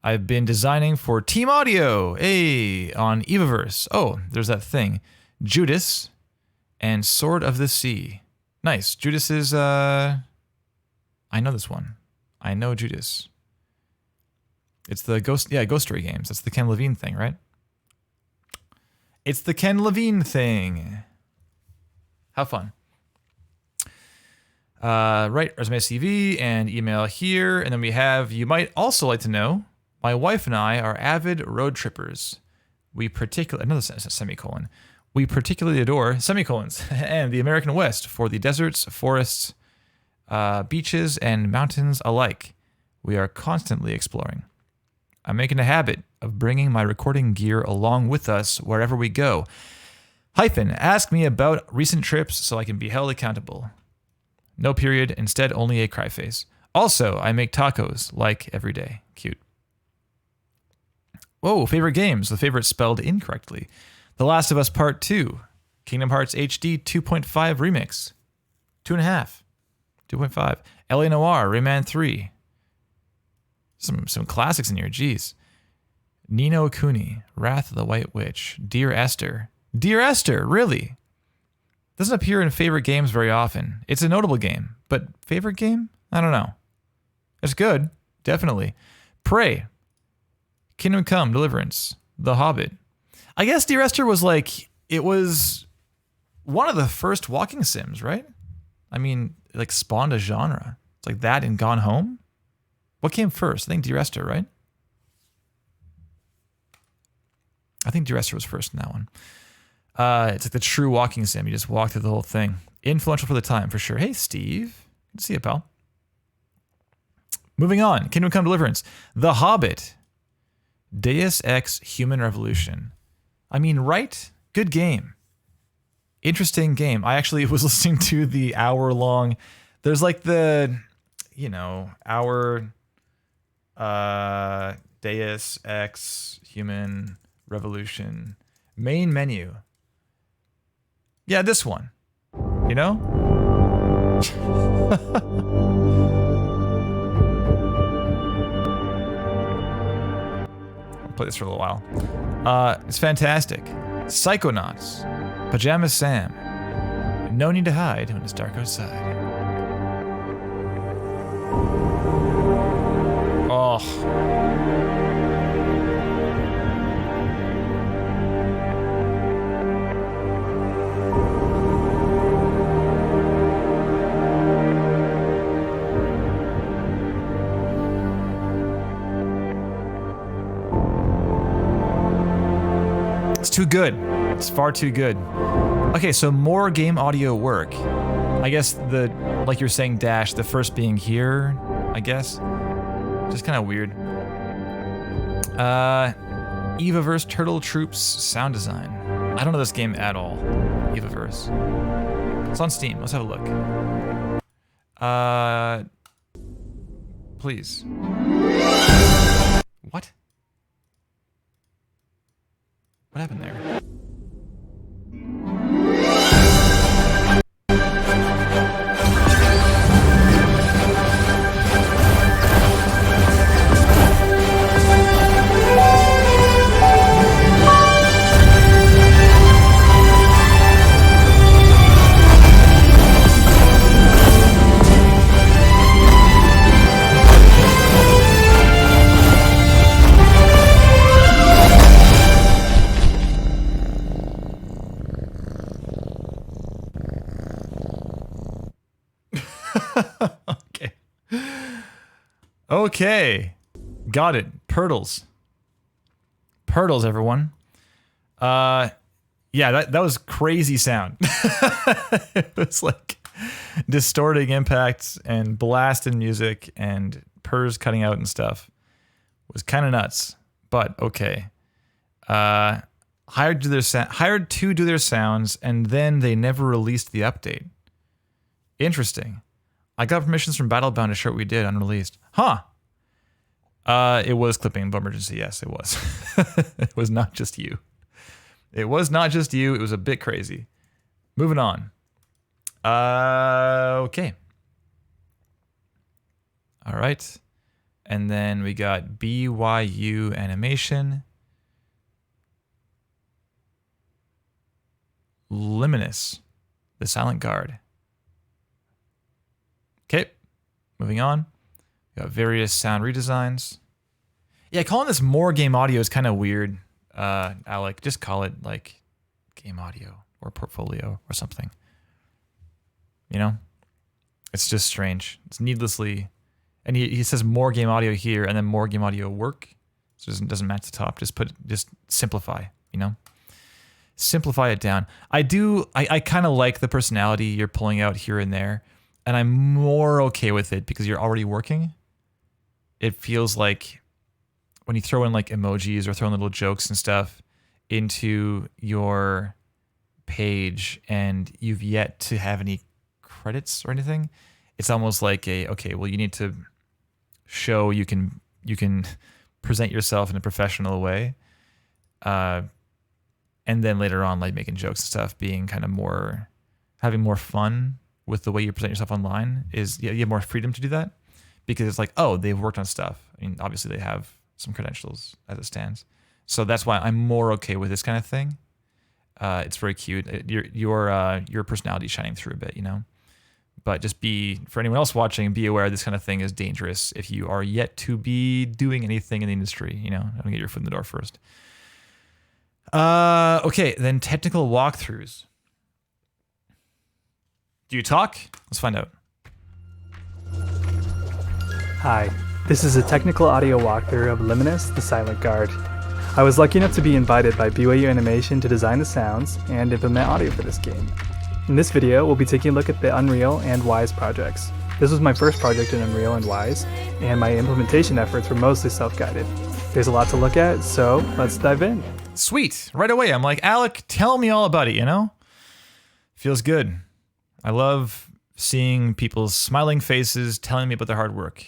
I've been designing for Team Audio, on Evaverse. Oh, there's that thing. Judas and Sword of the Sea. Nice. Judas is, I know this one. I know Judas. It's the Ghost Story games. That's the Ken Levine thing, right? It's the Ken Levine thing. How fun. Right, resume CV and email here. And then we have, you might also like to know, my wife and I are avid road trippers. We particularly, another semicolon. We particularly adore semicolons and the American West for the deserts, forests, beaches, and mountains alike. We are constantly exploring. I'm making a habit of bringing my recording gear along with us wherever we go. Ask me about recent trips so I can be held accountable. No period, instead only a cry face. Also, I make tacos like every day. Cute. Whoa, favorite games. The favorite spelled incorrectly. The Last of Us Part 2. Kingdom Hearts HD 2.5 Remix. 2.5. 2.5. LA Noire, Rayman 3. Some classics in here, jeez. Nino Kuni, Wrath of the White Witch, Dear Esther. Dear Esther, really? Doesn't appear in favorite games very often. It's a notable game, but favorite game? I don't know. It's good, definitely. Prey, Kingdom Come, Deliverance, The Hobbit. I guess Dear Esther was like, it was one of the first walking sims, right? I mean, like spawned a genre. It's like that and Gone Home. What came first? I think Dear Esther, right? I think Dear Esther was first in that one. It's like the true walking sim. You just walk through the whole thing. Influential for the time, for sure. Hey, Steve. Good to see you, pal. Moving on. Kingdom Come Deliverance. The Hobbit. Deus Ex Human Revolution. I mean, right? Good game. Interesting game. I actually was listening to the hour-long... There's like the, hour... Deus Ex Human Revolution main menu. Yeah, this one. You know? I'll play this for a little while. It's fantastic. Psychonauts. Pajama Sam. No need to hide when it's dark outside. Oh. It's too good. It's far too good. Okay, so more game audio work. I guess like you're saying, Dash, the first being here, I guess. Just kind of weird. Evaverse Turtle Troops sound design. I don't know this game at all. Evaverse. It's on Steam. Let's have a look. Please. What? What happened there? Okay. Got it. Pirtles. Pirtles, everyone. Yeah, that was crazy sound. It was like distorting impacts and blasting music and purrs cutting out and stuff. It was kind of nuts, but okay. Hired to do their sounds, and then they never released the update. Interesting. I got permissions from Battlebound to show what we did unreleased. Huh. It was clipping of emergency. Yes, it was. It was not just you. It was not just you. It was a bit crazy. Moving on. Okay. All right. And then we got BYU animation. Luminous. The Silent Guard. Okay, moving on. We got various sound redesigns. Yeah, calling this more game audio is kind of weird, Alec. Just call it like game audio or portfolio or something. You know? It's just strange. It's needlessly... And he says more game audio here and then more game audio work. So it doesn't match the top. Just simplify, you know? Simplify it down. I kind of like the personality you're pulling out here and there, and I'm more okay with it because you're already working. It feels like when you throw in like emojis or throw in little jokes and stuff into your page and you've yet to have any credits or anything, it's almost like okay, well, you need to show you can present yourself in a professional way. And then later on, like making jokes and stuff, being kind of more, having more fun with the way you present yourself online is, you have more freedom to do that because it's like, oh, they've worked on stuff. I mean, obviously they have some credentials as it stands. So that's why I'm more okay with this kind of thing. It's very cute. Your personality is shining through a bit, you know? But just for anyone else watching, be aware this kind of thing is dangerous if you are yet to be doing anything in the industry, you know? Don't get your foot in the door first. Okay, then technical walkthroughs. Do you talk? Let's find out. Hi, this is a technical audio walkthrough of Luminous, the Silent Guard. I was lucky enough to be invited by BYU Animation to design the sounds and implement audio for this game. In this video, we'll be taking a look at the Unreal and Wise projects. This was my first project in Unreal and Wise, and my implementation efforts were mostly self-guided. There's a lot to look at, so let's dive in. Sweet. Right away, I'm like, Alec, tell me all about it, you know? Feels good. I love seeing people's smiling faces telling me about their hard work.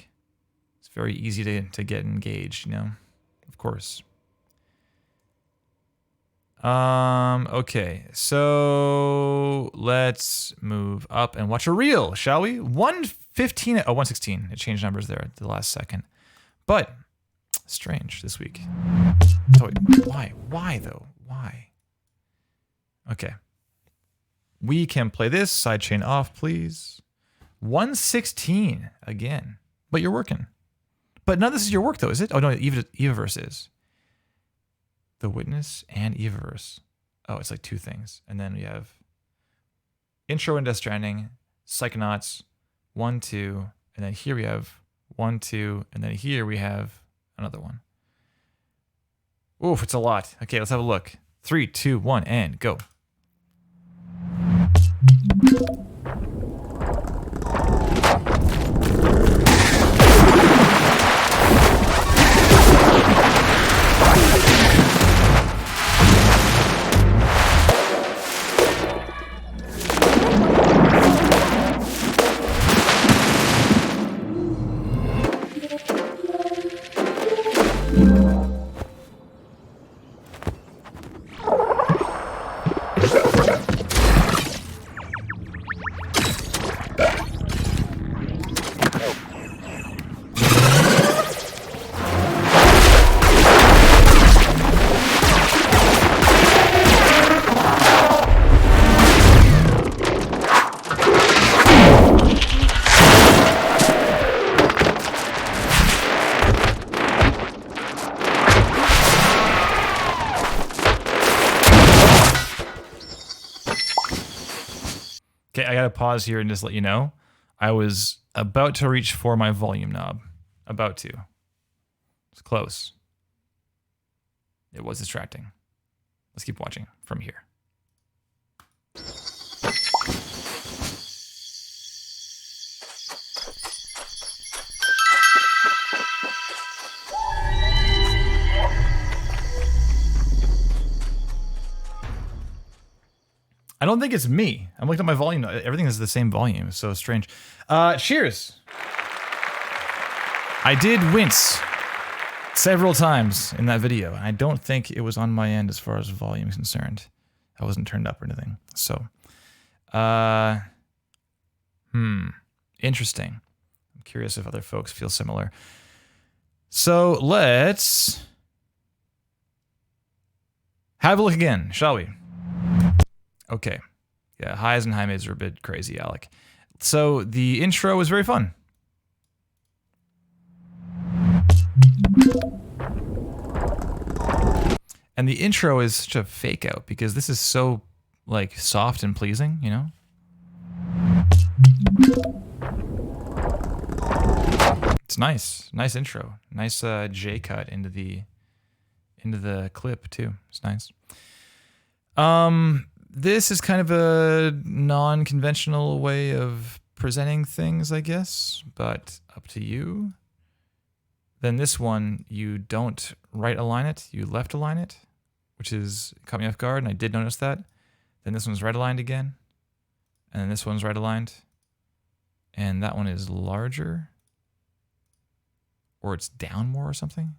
It's very easy to get engaged, you know? Of course. Okay, so let's move up and watch a reel, shall we? 1:15, 1:16. It changed numbers there at the last second. But strange this week. So why? Why though? Why? Okay. We can play this. Sidechain off, please. 1:16 again. But you're working. But none of this is your work though, is it? Oh no, Evaverse is. The Witness and Evaverse. Oh, it's like two things. And then we have intro and Death Stranding, Psychonauts, 1, 2, and then here we have 1, 2, and then here we have another one. Oof, it's a lot. Okay, let's have a look. 3, 2, 1, and go. Okay, I gotta pause here and just let you know, I was about to reach for my volume knob. About to. It's close. It was distracting. Let's keep watching from here. I don't think it's me. I'm looking at my volume. Everything is the same volume. It's so strange. Cheers. I did wince several times in that video. And I don't think it was on my end as far as volume is concerned. I wasn't turned up or anything. So, interesting. I'm curious if other folks feel similar. So let's have a look again, shall we? Okay, Yeah, highs and high mids are a bit crazy, Alec. So the intro was very fun. And the intro is such a fake out because this is so like soft and pleasing, you know? It's nice. Nice intro. Nice J cut into the clip too. It's nice. This is kind of a non-conventional way of presenting things, I guess, but up to you. Then this one, you don't right align it, you left align it, which is caught me off guard, and I did notice that. Then this one's right aligned again, and then this one's right aligned, and that one is larger, or it's down more or something.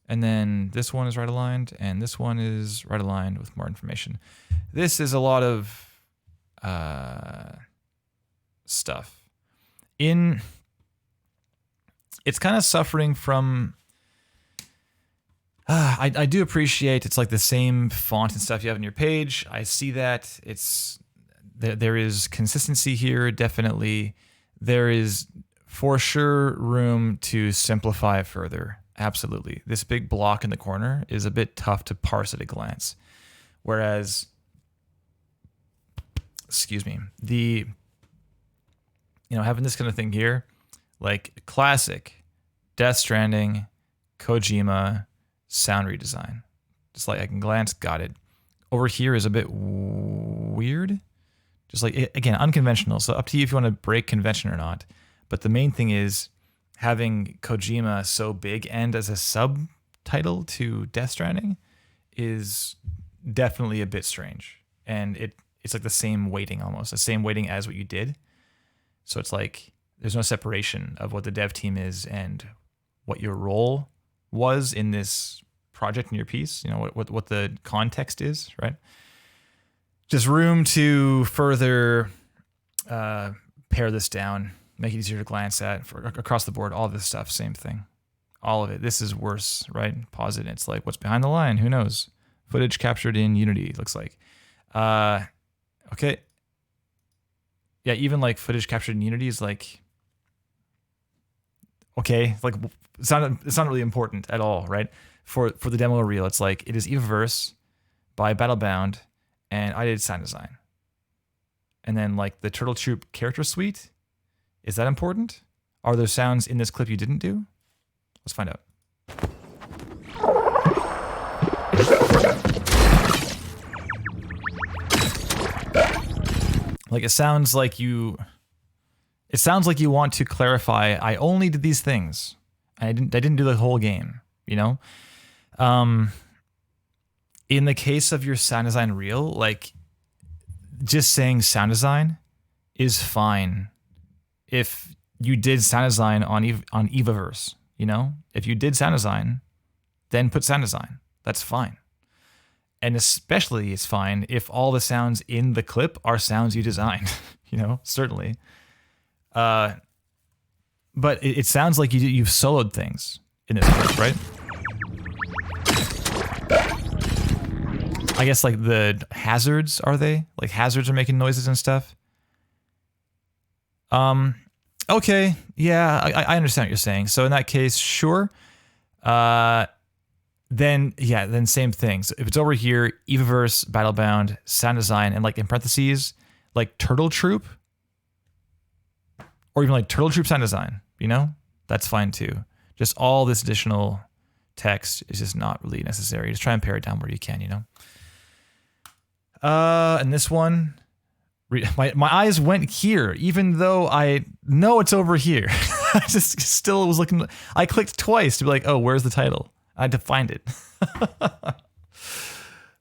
And then this one is right aligned, and this one is right aligned with more information. This is a lot of stuff. It's kind of suffering from... I do appreciate it's like the same font and stuff you have on your page. I see that. There is consistency here, definitely. There is for sure room to simplify it further. Absolutely. This big block in the corner is a bit tough to parse at a glance. Whereas, excuse me, having this kind of thing here, like classic Death Stranding, Kojima, sound redesign. Just like I can glance, got it. Over here is a bit weird. Just like, again, unconventional. So up to you if you want to break convention or not. But the main thing is, having Kojima so big and as a subtitle to Death Stranding is definitely a bit strange. And it's like the same weighting almost, the same weighting as what you did. So it's like there's no separation of what the dev team is and what your role was in this project in your piece, what the context is, right? Just room to further pare this down, make it easier to glance at across the board. All this stuff, same thing. All of it. This is worse, right? Pause it. It's like, what's behind the line? Who knows? Footage captured in Unity, it looks like. Okay. Yeah, even like footage captured in Unity is like, okay, like it's not really important at all, right? For the demo reel, it's like it is Evaverse by Battlebound, and I did sound design. And then like the Turtle Troop character suite. Is that important? Are there sounds in this clip you didn't do? Let's find out. Like it sounds like you want to clarify, I only did these things. I didn't do the whole game, In the case of your sound design reel, like just saying sound design is fine. If you did sound design on Evaverse, if you did sound design, then put sound design. That's fine. And especially it's fine if all the sounds in the clip are sounds you designed, certainly. But it sounds like you've soloed things in this clip, right? I guess like the hazards, are they? Like hazards are making noises and stuff? Okay, yeah, I understand what you're saying. So in that case, sure. Then same thing. So if it's over here, Evaverse, Battlebound, sound design, and like in parentheses, like Turtle Troop, or even like Turtle Troop sound design, that's fine too. Just all this additional text is just not really necessary. Just try and pare it down where you can, And this one, my eyes went here, even though I know it's over here. I just still was looking. I clicked twice to be like, oh, where's the title? I had to find it.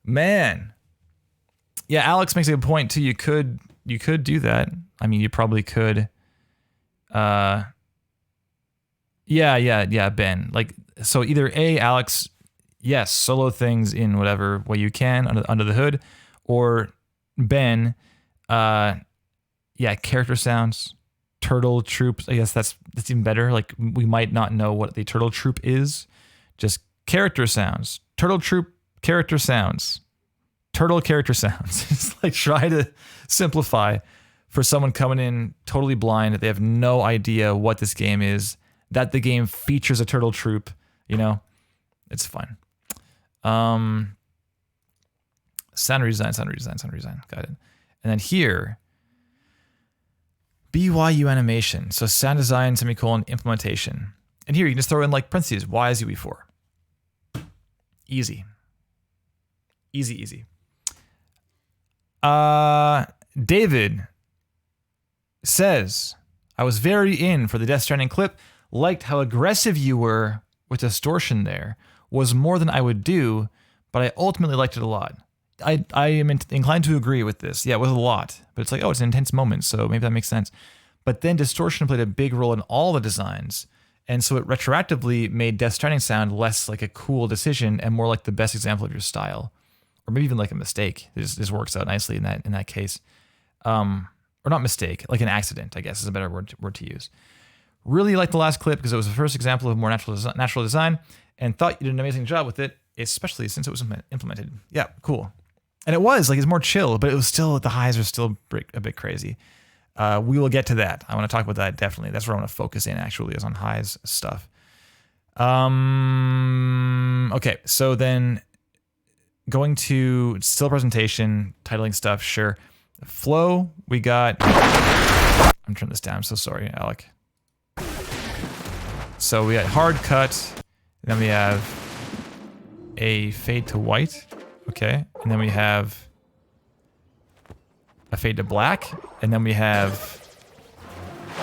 Man. Yeah, Alex makes a good point too. You could do that. I mean, you probably could. Yeah, Ben. Like, so either A, Alex, yes, solo things in whatever way you can under the hood, or Ben, character sounds, Turtle Troops. I guess that's even better. Like, we might not know what the Turtle Troop is. Just character sounds. Turtle Troop character sounds. turtle character sounds. It's like try to simplify for someone coming in totally blind, that they have no idea what this game is, that the game features a turtle troop, you know? It's fine. Sound redesign. Got it. And then here, BYU animation. So sound design, semicolon, implementation. And here you can just throw in like parentheses, Y is UE4. Easy. Easy. David says, I was very in for the Death Stranding clip, liked how aggressive you were with distortion there, was more than I would do, but I ultimately liked it a lot. I am inclined to agree with this. Yeah, it was a lot, but it's like, oh, it's an intense moment, so maybe that makes sense. But then distortion played a big role in all the designs, and so it retroactively made Death Stranding sound less like a cool decision and more like the best example of your style, or maybe even like a mistake. This works out nicely in that case. Or not mistake, like an accident, I guess is a better word to use. Really liked the last clip because it was the first example of more natural design, and thought you did an amazing job with it, especially since it was implemented. Yeah, cool. And it was, like, it's more chill, but it was still, the highs are still a bit crazy. We will get to that. I want to talk about that, definitely. That's where I want to focus in, actually, is on highs stuff. Okay, so then going to still presentation, titling stuff, sure. Flow, we got... I'm turning this down, I'm so sorry, Alec. So we got hard cut, then we have a fade to white, okay, and then we have a fade to black, and then we have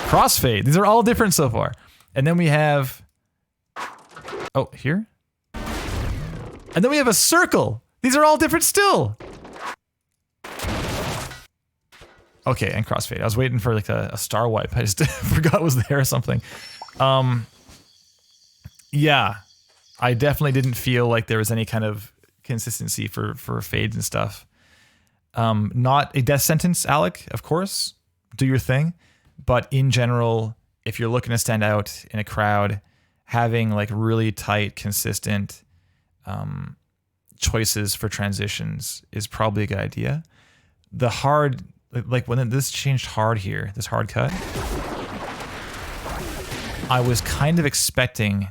crossfade. These are all different so far. And then we have, oh, here? And then we have a circle. These are all different still. Okay, and crossfade. I was waiting for like a star wipe. I just forgot it was there or something. Yeah, I definitely didn't feel like there was any kind of consistency for fades and stuff. Not a death sentence, Alec, of course. Do your thing. But in general, if you're looking to stand out in a crowd, having like really tight, consistent choices for transitions is probably a good idea. The hard, like when this changed hard here, this hard cut, I was kind of expecting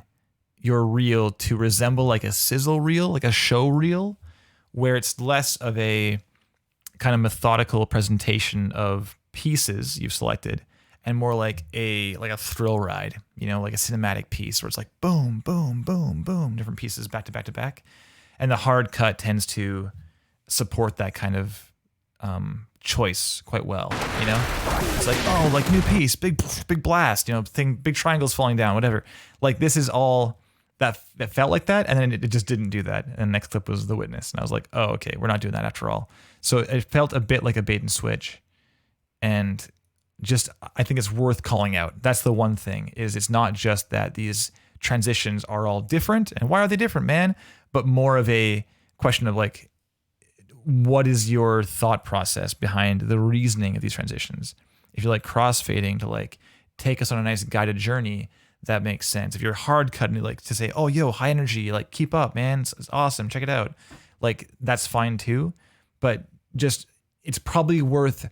your reel to resemble like a sizzle reel, like a show reel, where it's less of a kind of methodical presentation of pieces you've selected and more like a thrill ride, you know, like a cinematic piece where it's like boom, boom, boom, boom, different pieces back to back to back. And the hard cut tends to support that kind of choice quite well, you know? It's like, oh, like new piece, big blast, you know, big triangles falling down, whatever. Like this is all that felt like that, and then it just didn't do that. And the next clip was The Witness, and I was like, oh, okay, we're not doing that after all. So it felt a bit like a bait and switch, and just I think it's worth calling out. That's the one thing, is it's not just that these transitions are all different, and why are they different, man? But more of a question of like, what is your thought process behind the reasoning of these transitions? If you're like crossfading to like take us on a nice guided journey, that makes sense. If you're hard cutting, like to say, oh, yo, high energy, like keep up, man, it's awesome, check it out. Like that's fine too, but just it's probably worth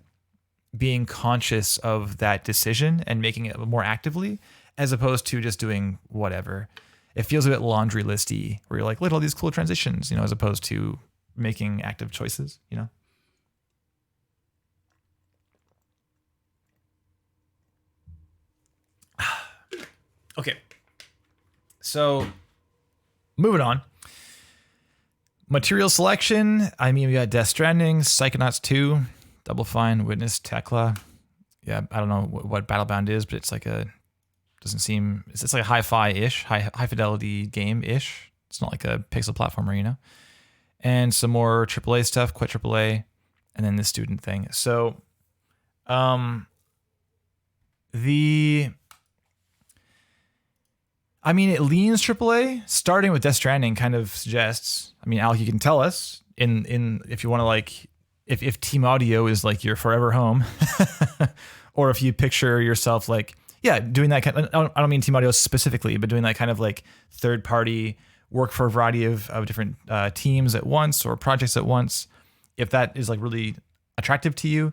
being conscious of that decision and making it more actively, as opposed to just doing whatever. It feels a bit laundry listy, where you're like, look at all these cool transitions, you know, as opposed to making active choices, you know. Okay, so moving on. Material selection. I mean, we got Death Stranding, Psychonauts 2, Double Fine, Witness, Tekla. Yeah, I don't know what Battlebound is, but it's like doesn't seem, it's like a hi-fi-ish, high fidelity game-ish. It's not like a pixel platformer, you know. And some more AAA stuff, quit AAA, and then the student thing. So, I mean, it leans AAA. Starting with Death Stranding kind of suggests, I mean, Alec, you can tell us in if you want to like, if Team Audio is like your forever home, or if you picture yourself like, yeah, doing that kind of, I don't mean Team Audio specifically, but doing that kind of like third party work for a variety of different teams at once or projects at once. if that is like really attractive to you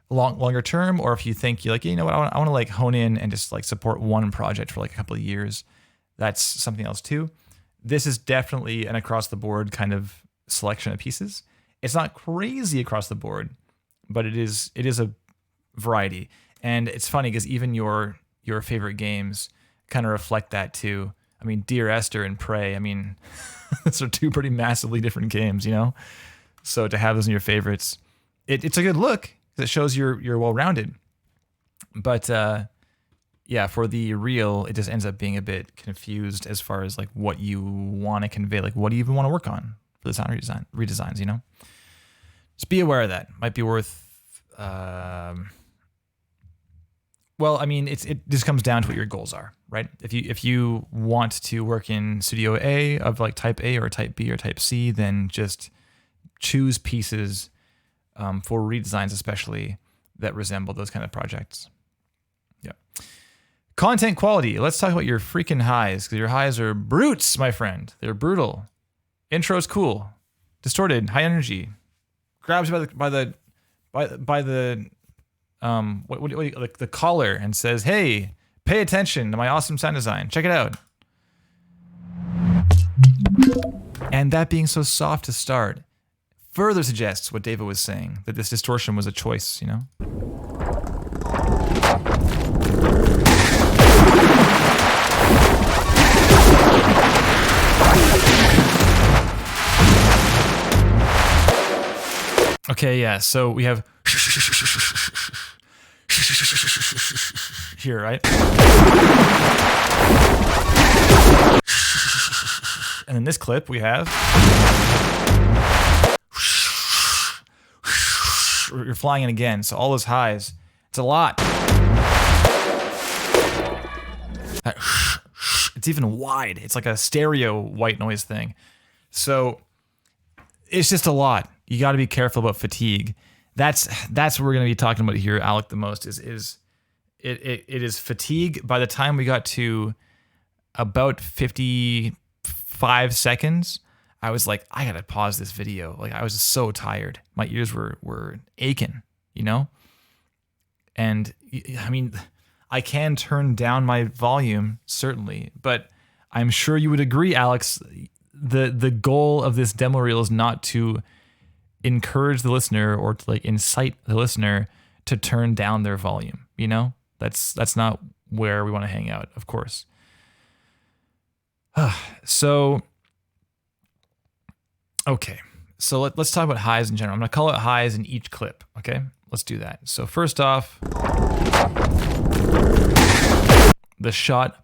longer term, or if you think you're like, you know what, I want to like hone in and just like support one project for like a couple of years, that's something else too. This is definitely an across the board kind of selection of pieces. It's not crazy across the board, but it is a variety. And it's funny because even your favorite games kind of reflect that too. I mean, Dear Esther and Prey, I mean, those are two pretty massively different games, you know? So to have those in your favorites, it's a good look. It shows you're well-rounded. But yeah, for the reel, it just ends up being a bit confused as far as like what you want to convey. Like, what do you even want to work on for the sound redesigns, you know? Just be aware of that. Might be worth... well, I mean, it just comes down to what your goals are, right? If you want to work in Studio A of like type A or type B or type C, then just choose pieces for redesigns, especially that resemble those kind of projects. Yeah. Content quality. Let's talk about your freaking highs, because your highs are brutes, my friend. They're brutal. Intro's cool, distorted, high energy, grabs you by the like the collar and says, "Hey, pay attention to my awesome sound design. Check it out." And that being so soft to start further suggests what David was saying, that this distortion was a choice, you know? Okay, yeah, so we have here, right? And in this clip we have you're flying in again, so all those highs, it's a lot. It's even wide. It's like a stereo white noise thing. So it's just a lot. You got to be careful about fatigue. That's what we're going to be talking about here, Alec, the most is it is fatigue. By the time we got to about 55 seconds, I was like, I gotta pause this video. Like, I was so tired. My ears were aching, you know? And I mean, I can turn down my volume, certainly, but I'm sure you would agree, Alex, the goal of this demo reel is not to encourage the listener or to like incite the listener to turn down their volume, you know? That's not where we want to hang out, of course. So, okay. So let's talk about highs in general. I'm going to call out highs in each clip, okay? Let's do that. So first off, the shot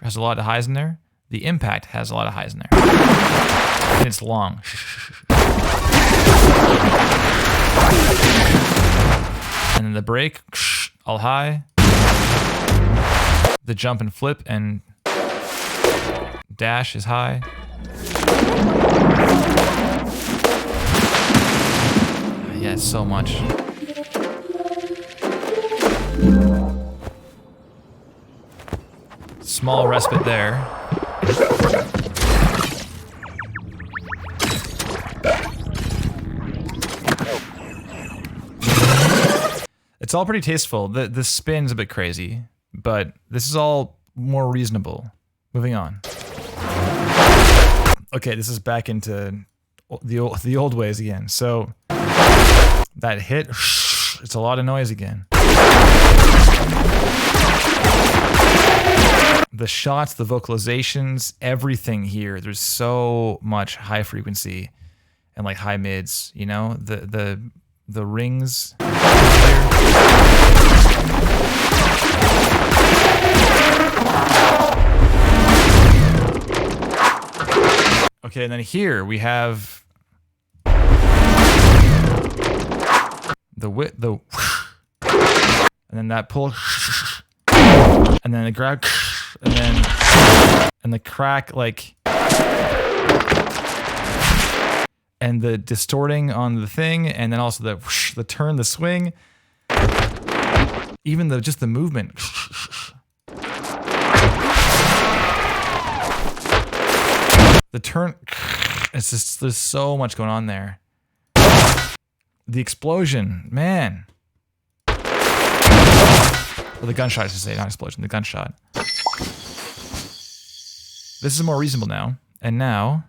has a lot of highs in there. The impact has a lot of highs in there. And it's long. And then the break, all high. The jump and flip and dash is high. Yeah, so much. Small respite there. It's all pretty tasteful. The spin's a bit crazy, but this is all more reasonable. Moving on. Okay, this is back into the old ways again. So that hit, it's a lot of noise again. The shots, the vocalizations, everything here. There's so much high frequency and like high mids, you know? The rings. Okay, and then here we have the and then that pull, and then the grab, and the crack, like, and the distorting on the thing, and then also the turn, the swing, even just the movement. The turn, it's just, there's so much going on there. The explosion, man. Or the gunshot, I should say, not explosion, the gunshot. This is more reasonable now. And now...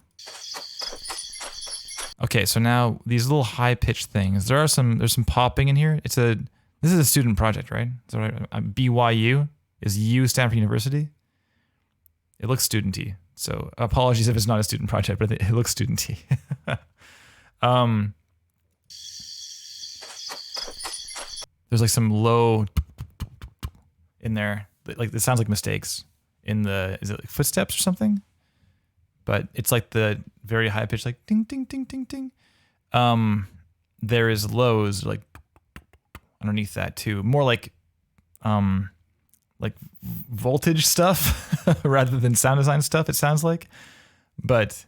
Okay, so now these little high-pitched things. There's some popping in here. This is a student project, right? Is that right? BYU? Is U stand for university? It looks studenty. So apologies if it's not a student project, but it looks studenty. There's like some low in there. Like it sounds like mistakes in the, is it like footsteps or something? But it's like the very high pitch, like ding, ding, ding, ding, ding. There is lows like underneath that too. More like voltage stuff rather than sound design stuff, it sounds like. But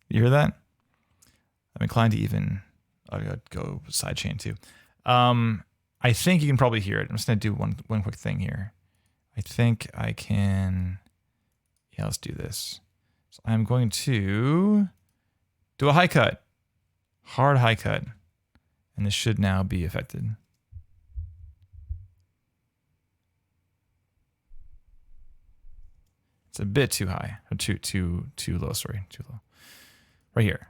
you hear that? I'm inclined to even, I'll go sidechain too. I think you can probably hear it. I'm just gonna do one quick thing here. I think I can, yeah, let's do this. So I'm going to do a high cut, hard high cut, and this should now be affected. It's a bit too high, or too low, sorry, too low. Right here.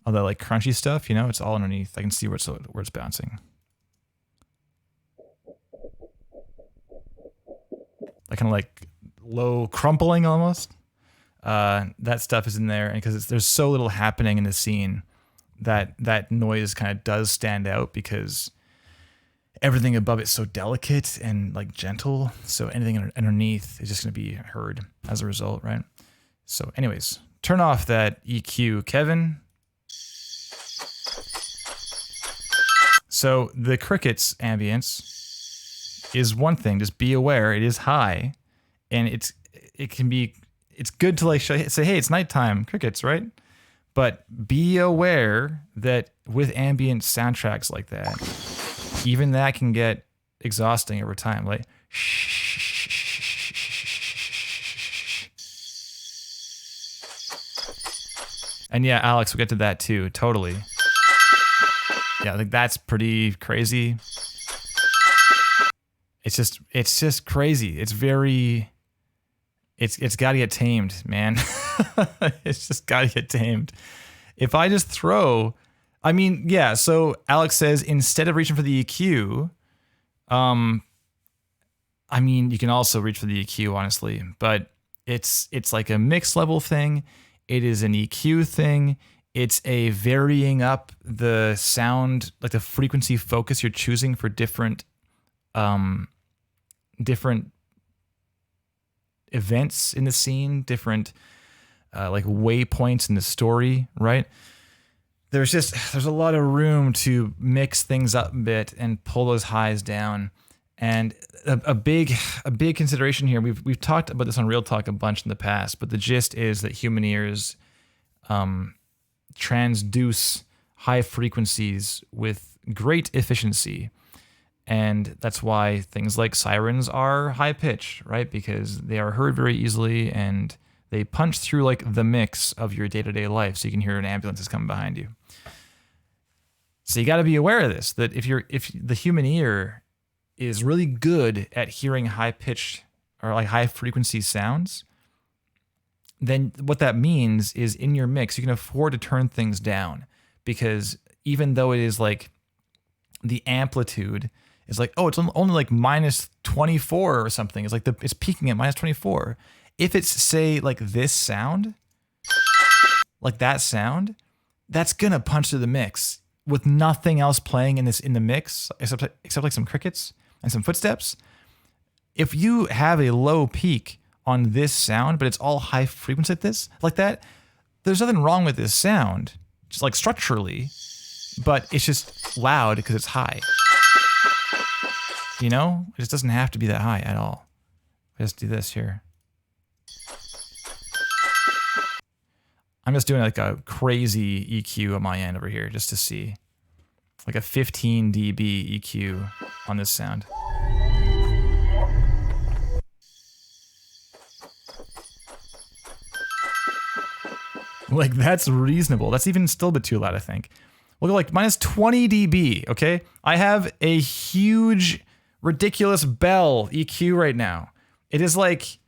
All that like crunchy stuff, you know, it's all underneath. I can see where it's bouncing. Like kind of like low crumpling almost. That stuff is in there, and because there's so little happening in the scene, that noise kind of does stand out because everything above it's so delicate and like gentle. So anything underneath is just going to be heard as a result, right? So, anyways, turn off that EQ, Kevin. So the crickets ambience is one thing. Just be aware it is high, and it's good to like say, hey, it's nighttime, crickets, right? But be aware that with ambient soundtracks like that, even that can get exhausting over time. Like, and yeah, Alex, we'll get to that too. Totally. Yeah, like that's pretty crazy. It's just crazy. It's got to get tamed, man. It's just got to get tamed. If I just throw, I mean, yeah. So Alex says instead of reaching for the EQ, I mean, you can also reach for the EQ, honestly, but it's like a mix level thing. It is an EQ thing. It's a varying up the sound, like the frequency focus you're choosing for different events in the scene, different like waypoints in the story, right? There's a lot of room to mix things up a bit and pull those highs down. And a big consideration here, we've talked about this on Real Talk a bunch in the past, but the gist is that human ears transduce high frequencies with great efficiency. And that's why things like sirens are high pitched, right? Because they are heard very easily and they punch through like the mix of your day-to-day life, so you can hear an ambulance is coming behind you. So you got to be aware of this, that if the human ear is really good at hearing high pitched or like high frequency sounds, then what that means is in your mix, you can afford to turn things down, because even though it is like the amplitude is like, oh, it's only like minus 24 or something. It's like it's peaking at minus 24. If it's say like this sound, like that sound, that's gonna punch through the mix with nothing else playing in the mix except like some crickets and some footsteps. If you have a low peak on this sound, but it's all high frequency like that, there's nothing wrong with this sound, just like structurally, but it's just loud because it's high. You know, it just doesn't have to be that high at all. Let's do this here. I'm just doing like a crazy EQ on my end over here just to see. Like a 15 dB EQ on this sound. Like, that's reasonable. That's even still a bit too loud, I think. We'll go like minus 20 dB, okay? I have a huge, ridiculous bell EQ right now. It is like,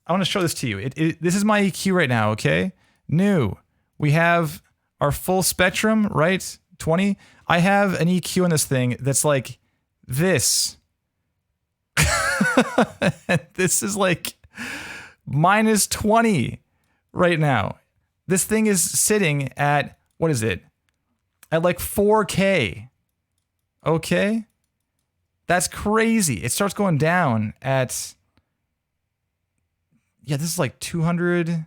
I want to show this to you. This is my EQ right now, okay? New. We have our full spectrum, right? 20. I have an EQ on this thing that's like this. This is like minus 20 right now. This thing is sitting at, what is it? At like 4K. Okay? That's crazy. It starts going down at, yeah, this is like 200-ish.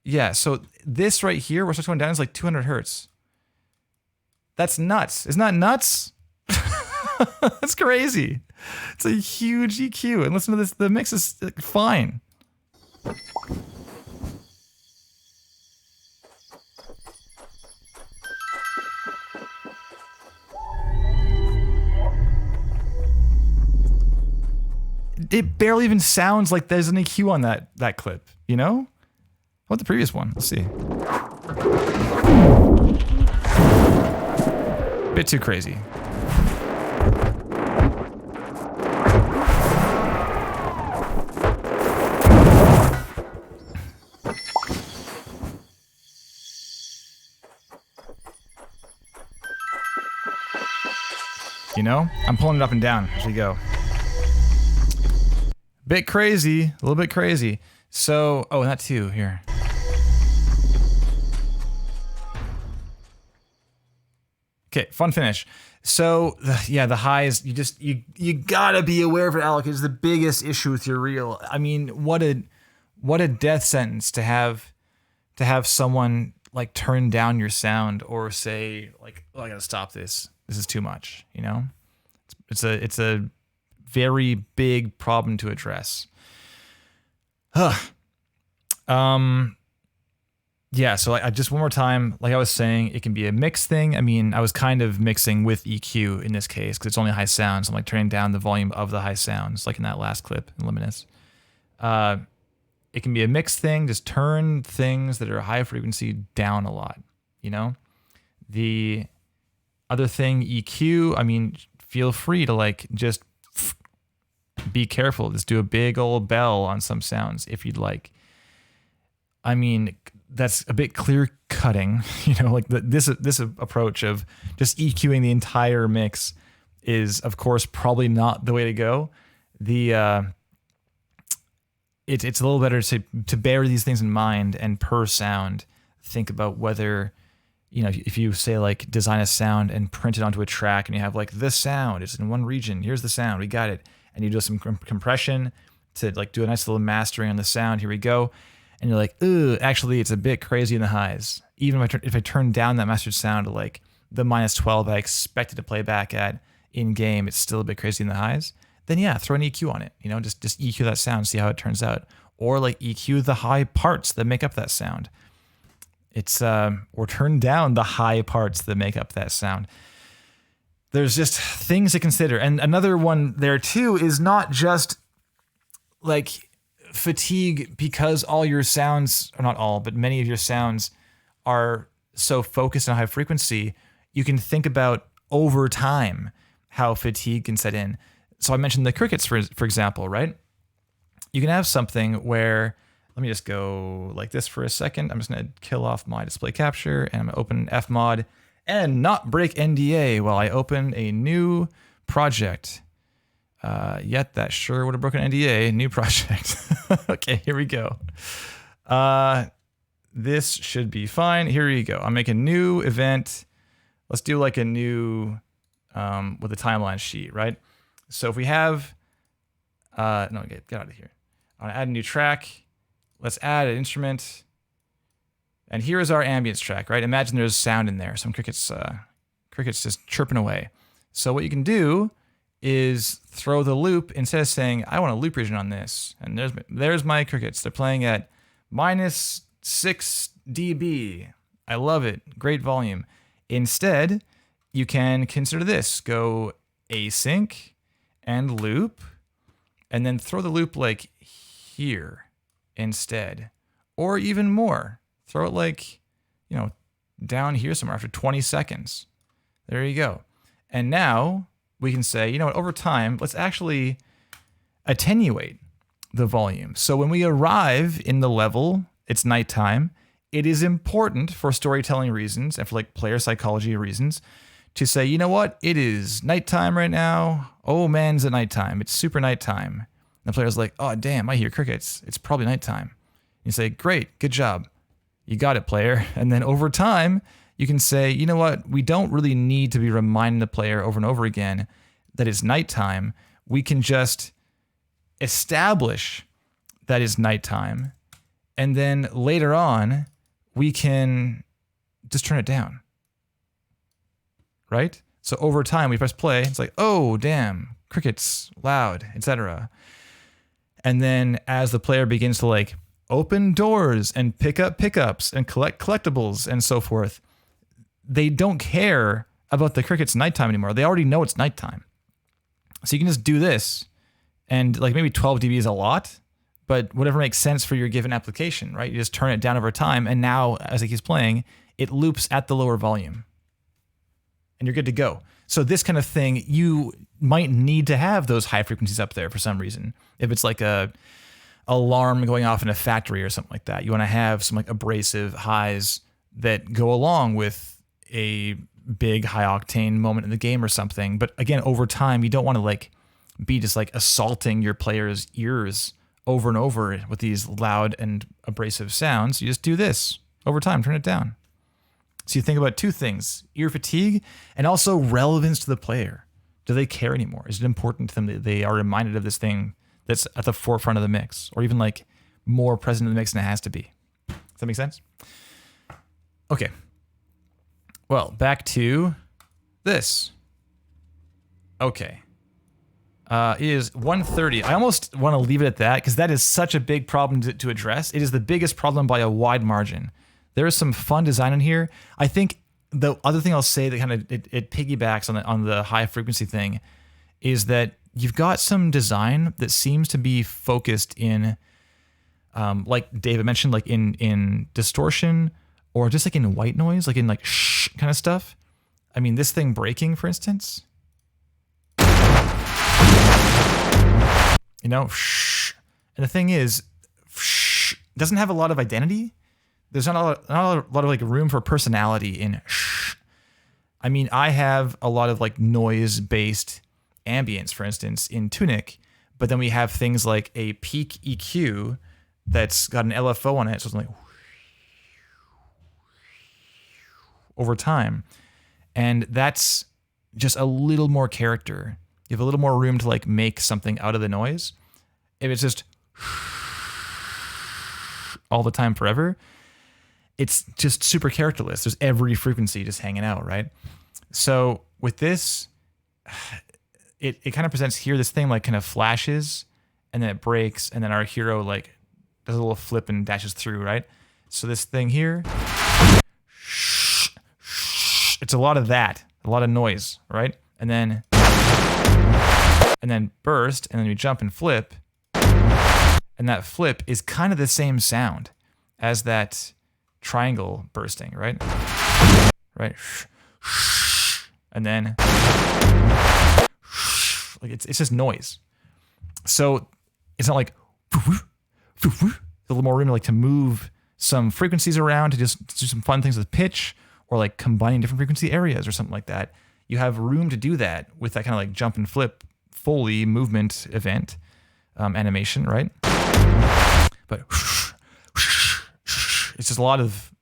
Yeah, so this right here, where it starts going down, is like 200 hertz. That's nuts. Isn't that nuts? That's crazy. It's a huge EQ. And listen to this, the mix is fine. It barely even sounds like there's an EQ on that clip, you know? How about the previous one? Let's see. Bit too crazy. You know? I'm pulling it up and down as we go. Bit crazy, a little bit crazy. So, oh, that too, here. Okay, fun finish. So, yeah, the highs, you gotta be aware of it, Alec. It's the biggest issue with your reel. I mean, what a death sentence to have someone like turn down your sound or say like, oh, I gotta stop this. This is too much, you know? It's a very big problem to address. Yeah, so I just one more time, like I was saying, it can be a mix thing. I mean, I was kind of mixing with EQ in this case because it's only high sounds. I'm like turning down the volume of the high sounds, like in that last clip in Luminous. It can be a mix thing. Just turn things that are high frequency down a lot, you know? The other thing, EQ, I mean, feel free to like just be careful. Just do a big old bell on some sounds if you'd like. I mean, that's a bit clear cutting, you know, like this approach of just EQing the entire mix is, of course, probably not the way to go. It's a little better to bear these things in mind and per sound think about whether, you know, if you say like design a sound and print it onto a track and you have like this sound, it's in one region, here's the sound, we got it. And you do some compression to like do a nice little mastering on the sound, here we go. And you're like, ooh, actually it's a bit crazy in the highs. Even if I turn down that mastered sound to like the minus 12 I expected to play back at in game, it's still a bit crazy in the highs. Then yeah, throw an EQ on it. You know, just EQ that sound, see how it turns out. Or like EQ the high parts that make up that sound. It's or turn down the high parts that make up that sound. There's just things to consider. And another one there too is not just like fatigue because all your sounds, or not all, but many of your sounds are so focused on high frequency. You can think about over time how fatigue can set in. So I mentioned the crickets, for example, right? You can have something where, let me just go like this for a second. I'm just going to kill off my display capture and I'm going to open Fmod and not break NDA while I open a new project. Yet that sure would have broken NDA. New project. Okay, here we go. This should be fine. Here you go. I'm making a new event. Let's do like a new with a timeline sheet, right? So if we have, no, get out of here. I want to add a new track. Let's add an instrument. And here is our ambience track, right? Imagine there's sound in there. Some crickets just chirping away. So what you can do is throw the loop instead of saying, I want a loop region on this. And there's my crickets. They're playing at minus 6 dB. I love it. Great volume. Instead, you can consider this. Go async and loop, and then throw the loop like here. instead. Or even more. Throw it like, you know, down here somewhere after 20 seconds. There you go. And now we can say, you know what, over time, let's actually attenuate the volume. So when we arrive in the level, it's nighttime. It is important for storytelling reasons and for like player psychology reasons to say, you know what, it is nighttime right now. Oh man, it's nighttime. It's super nighttime. And the player's like, oh damn, I hear crickets. It's probably nighttime. You say, great, good job. You got it, player. And then over time, you can say, you know what, we don't really need to be reminding the player over and over again that it's nighttime. We can just establish that it's nighttime. And then later on, we can just turn it down. Right? So over time, we press play. It's like, oh, damn, crickets, loud, etc. And then as the player begins to like open doors and pick up pickups and collect collectibles and so forth, they don't care about the crickets nighttime anymore. They already know it's nighttime. So you can just do this, and like maybe 12 dB is a lot, but whatever makes sense for your given application, right? You just turn it down over time, and now as it keeps playing, it loops at the lower volume. And you're good to go. So this kind of thing, you might need to have those high frequencies up there for some reason. If it's like a alarm going off in a factory or something like that, you want to have some like abrasive highs that go along with a big high octane moment in the game or something. But again, over time, you don't want to like be just like assaulting your players' ears over and over with these loud and abrasive sounds. You just do this over time, turn it down. So you think about two things, ear fatigue and also relevance to the player. Do they care anymore? Is it important to them that they are reminded of this thing that's at the forefront of the mix, or even like more present in the mix than it has to be? Does that make sense? Okay. Well, back to this. Okay. It is 1:30. I almost want to leave it at that because that is such a big problem to address. It is the biggest problem by a wide margin. There is some fun design in here. I think the other thing I'll say that kind of it piggybacks on the high frequency thing is that you've got some design that seems to be focused in, like David mentioned, like in distortion or just like in white noise, like in like shh kind of stuff. I mean, this thing breaking, for instance. You know, shh. And the thing is, shh doesn't have a lot of identity. There's not a lot of like room for personality in shh. I mean, I have a lot of like noise-based ambience, for instance, in Tunic, but then we have things like a peak EQ that's got an LFO on it, so it's like over time. And that's just a little more character. You have a little more room to like make something out of the noise. If it's just all the time forever, it's just super characterless. There's every frequency just hanging out, right? So with this, it kind of presents here this thing like kind of flashes and then it breaks and then our hero like does a little flip and dashes through, right? So this thing here, it's a lot of that, a lot of noise, right? And then burst, and then we jump and flip, and that flip is kind of the same sound as that triangle bursting, right? Right? And then like it's just noise. So it's not like a little more room like to move some frequencies around to just do some fun things with pitch or like combining different frequency areas or something like that. You have room to do that with that kind of like jump and flip Foley movement event animation, right? But it's just a lot of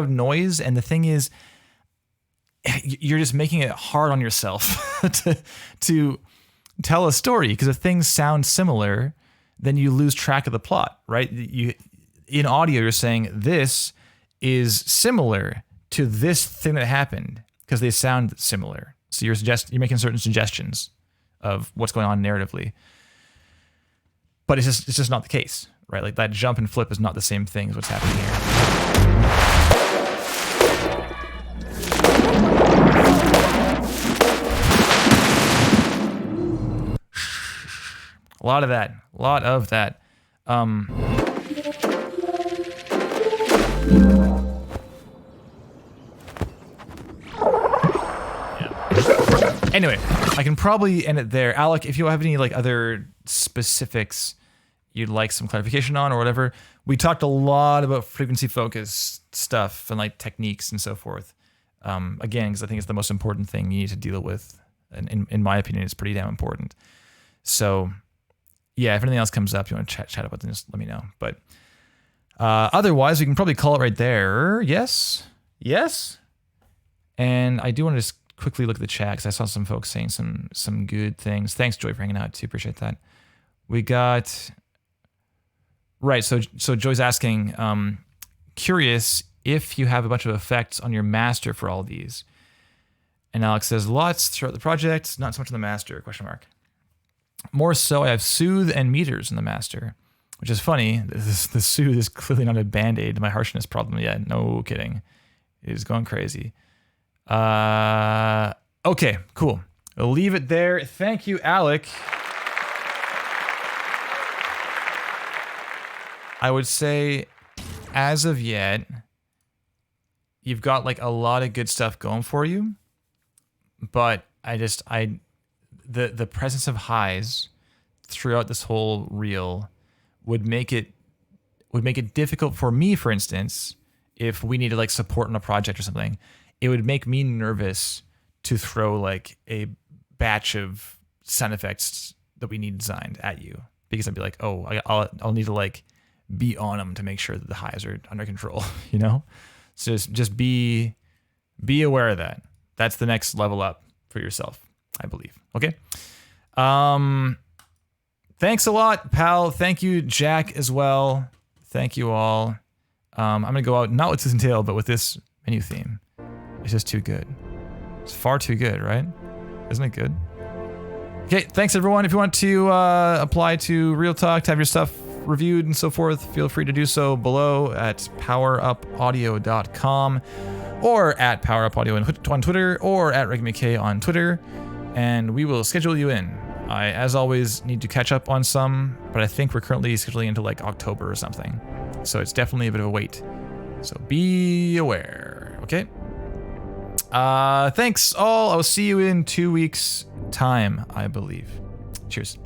noise, and the thing is, you're just making it hard on yourself to tell a story, because if things sound similar, then you lose track of the plot, right? In audio, you're saying this is similar to this thing that happened because they sound similar. So you're making certain suggestions of what's going on narratively, but it's just not the case, right? Like that jump and flip is not the same thing as what's happening here. A lot of that. Anyway, I can probably end it there. Alec, if you have any like other specifics you'd like some clarification on or whatever, we talked a lot about frequency focus stuff and like techniques and so forth. Again, because I think it's the most important thing you need to deal with. And in my opinion, it's pretty damn important. So yeah, if anything else comes up, you want to chat about it, just let me know. But otherwise, we can probably call it right there. Yes? Yes? And I do want to just quickly look at the chat because I saw some folks saying some good things. Thanks, Joy, for hanging out too. Appreciate that. We got right. So Joy's asking, curious if you have a bunch of effects on your master for all these. And Alex says lots throughout the project, not so much on the master? Question mark. More so, I have soothe and meters in the master, which is funny. The soothe is clearly not a band-aid to my harshness problem yet. No kidding. It is going crazy. Okay, cool. We'll leave it there. Thank you, Alec. I would say, as of yet, you've got like a lot of good stuff going for you, but the presence of highs throughout this whole reel would make it difficult for me, for instance, if we needed like support on a project or something. It would make me nervous to throw like a batch of sound effects that we need designed at you, because I'd be like, oh, I'll need to like be on them to make sure that the highs are under control, you know? So just be aware of that. That's the next level up for yourself, I believe. Okay. Thanks a lot, pal. Thank you, Jack, as well. Thank you all. I'm gonna go out not with this entail, but with this menu theme. It's just too good. It's far too good, right? Isn't it good? Okay, thanks everyone. If you want to apply to Real Talk, to have your stuff reviewed and so forth, feel free to do so below at powerupaudio.com or at powerupaudio on Twitter or at RegMcKay on Twitter, and we will schedule you in. I, as always, need to catch up on some, but I think we're currently scheduling into like October or something. So it's definitely a bit of a wait. So be aware, okay? Thanks all. I'll see you in 2 weeks' time, I believe. Cheers.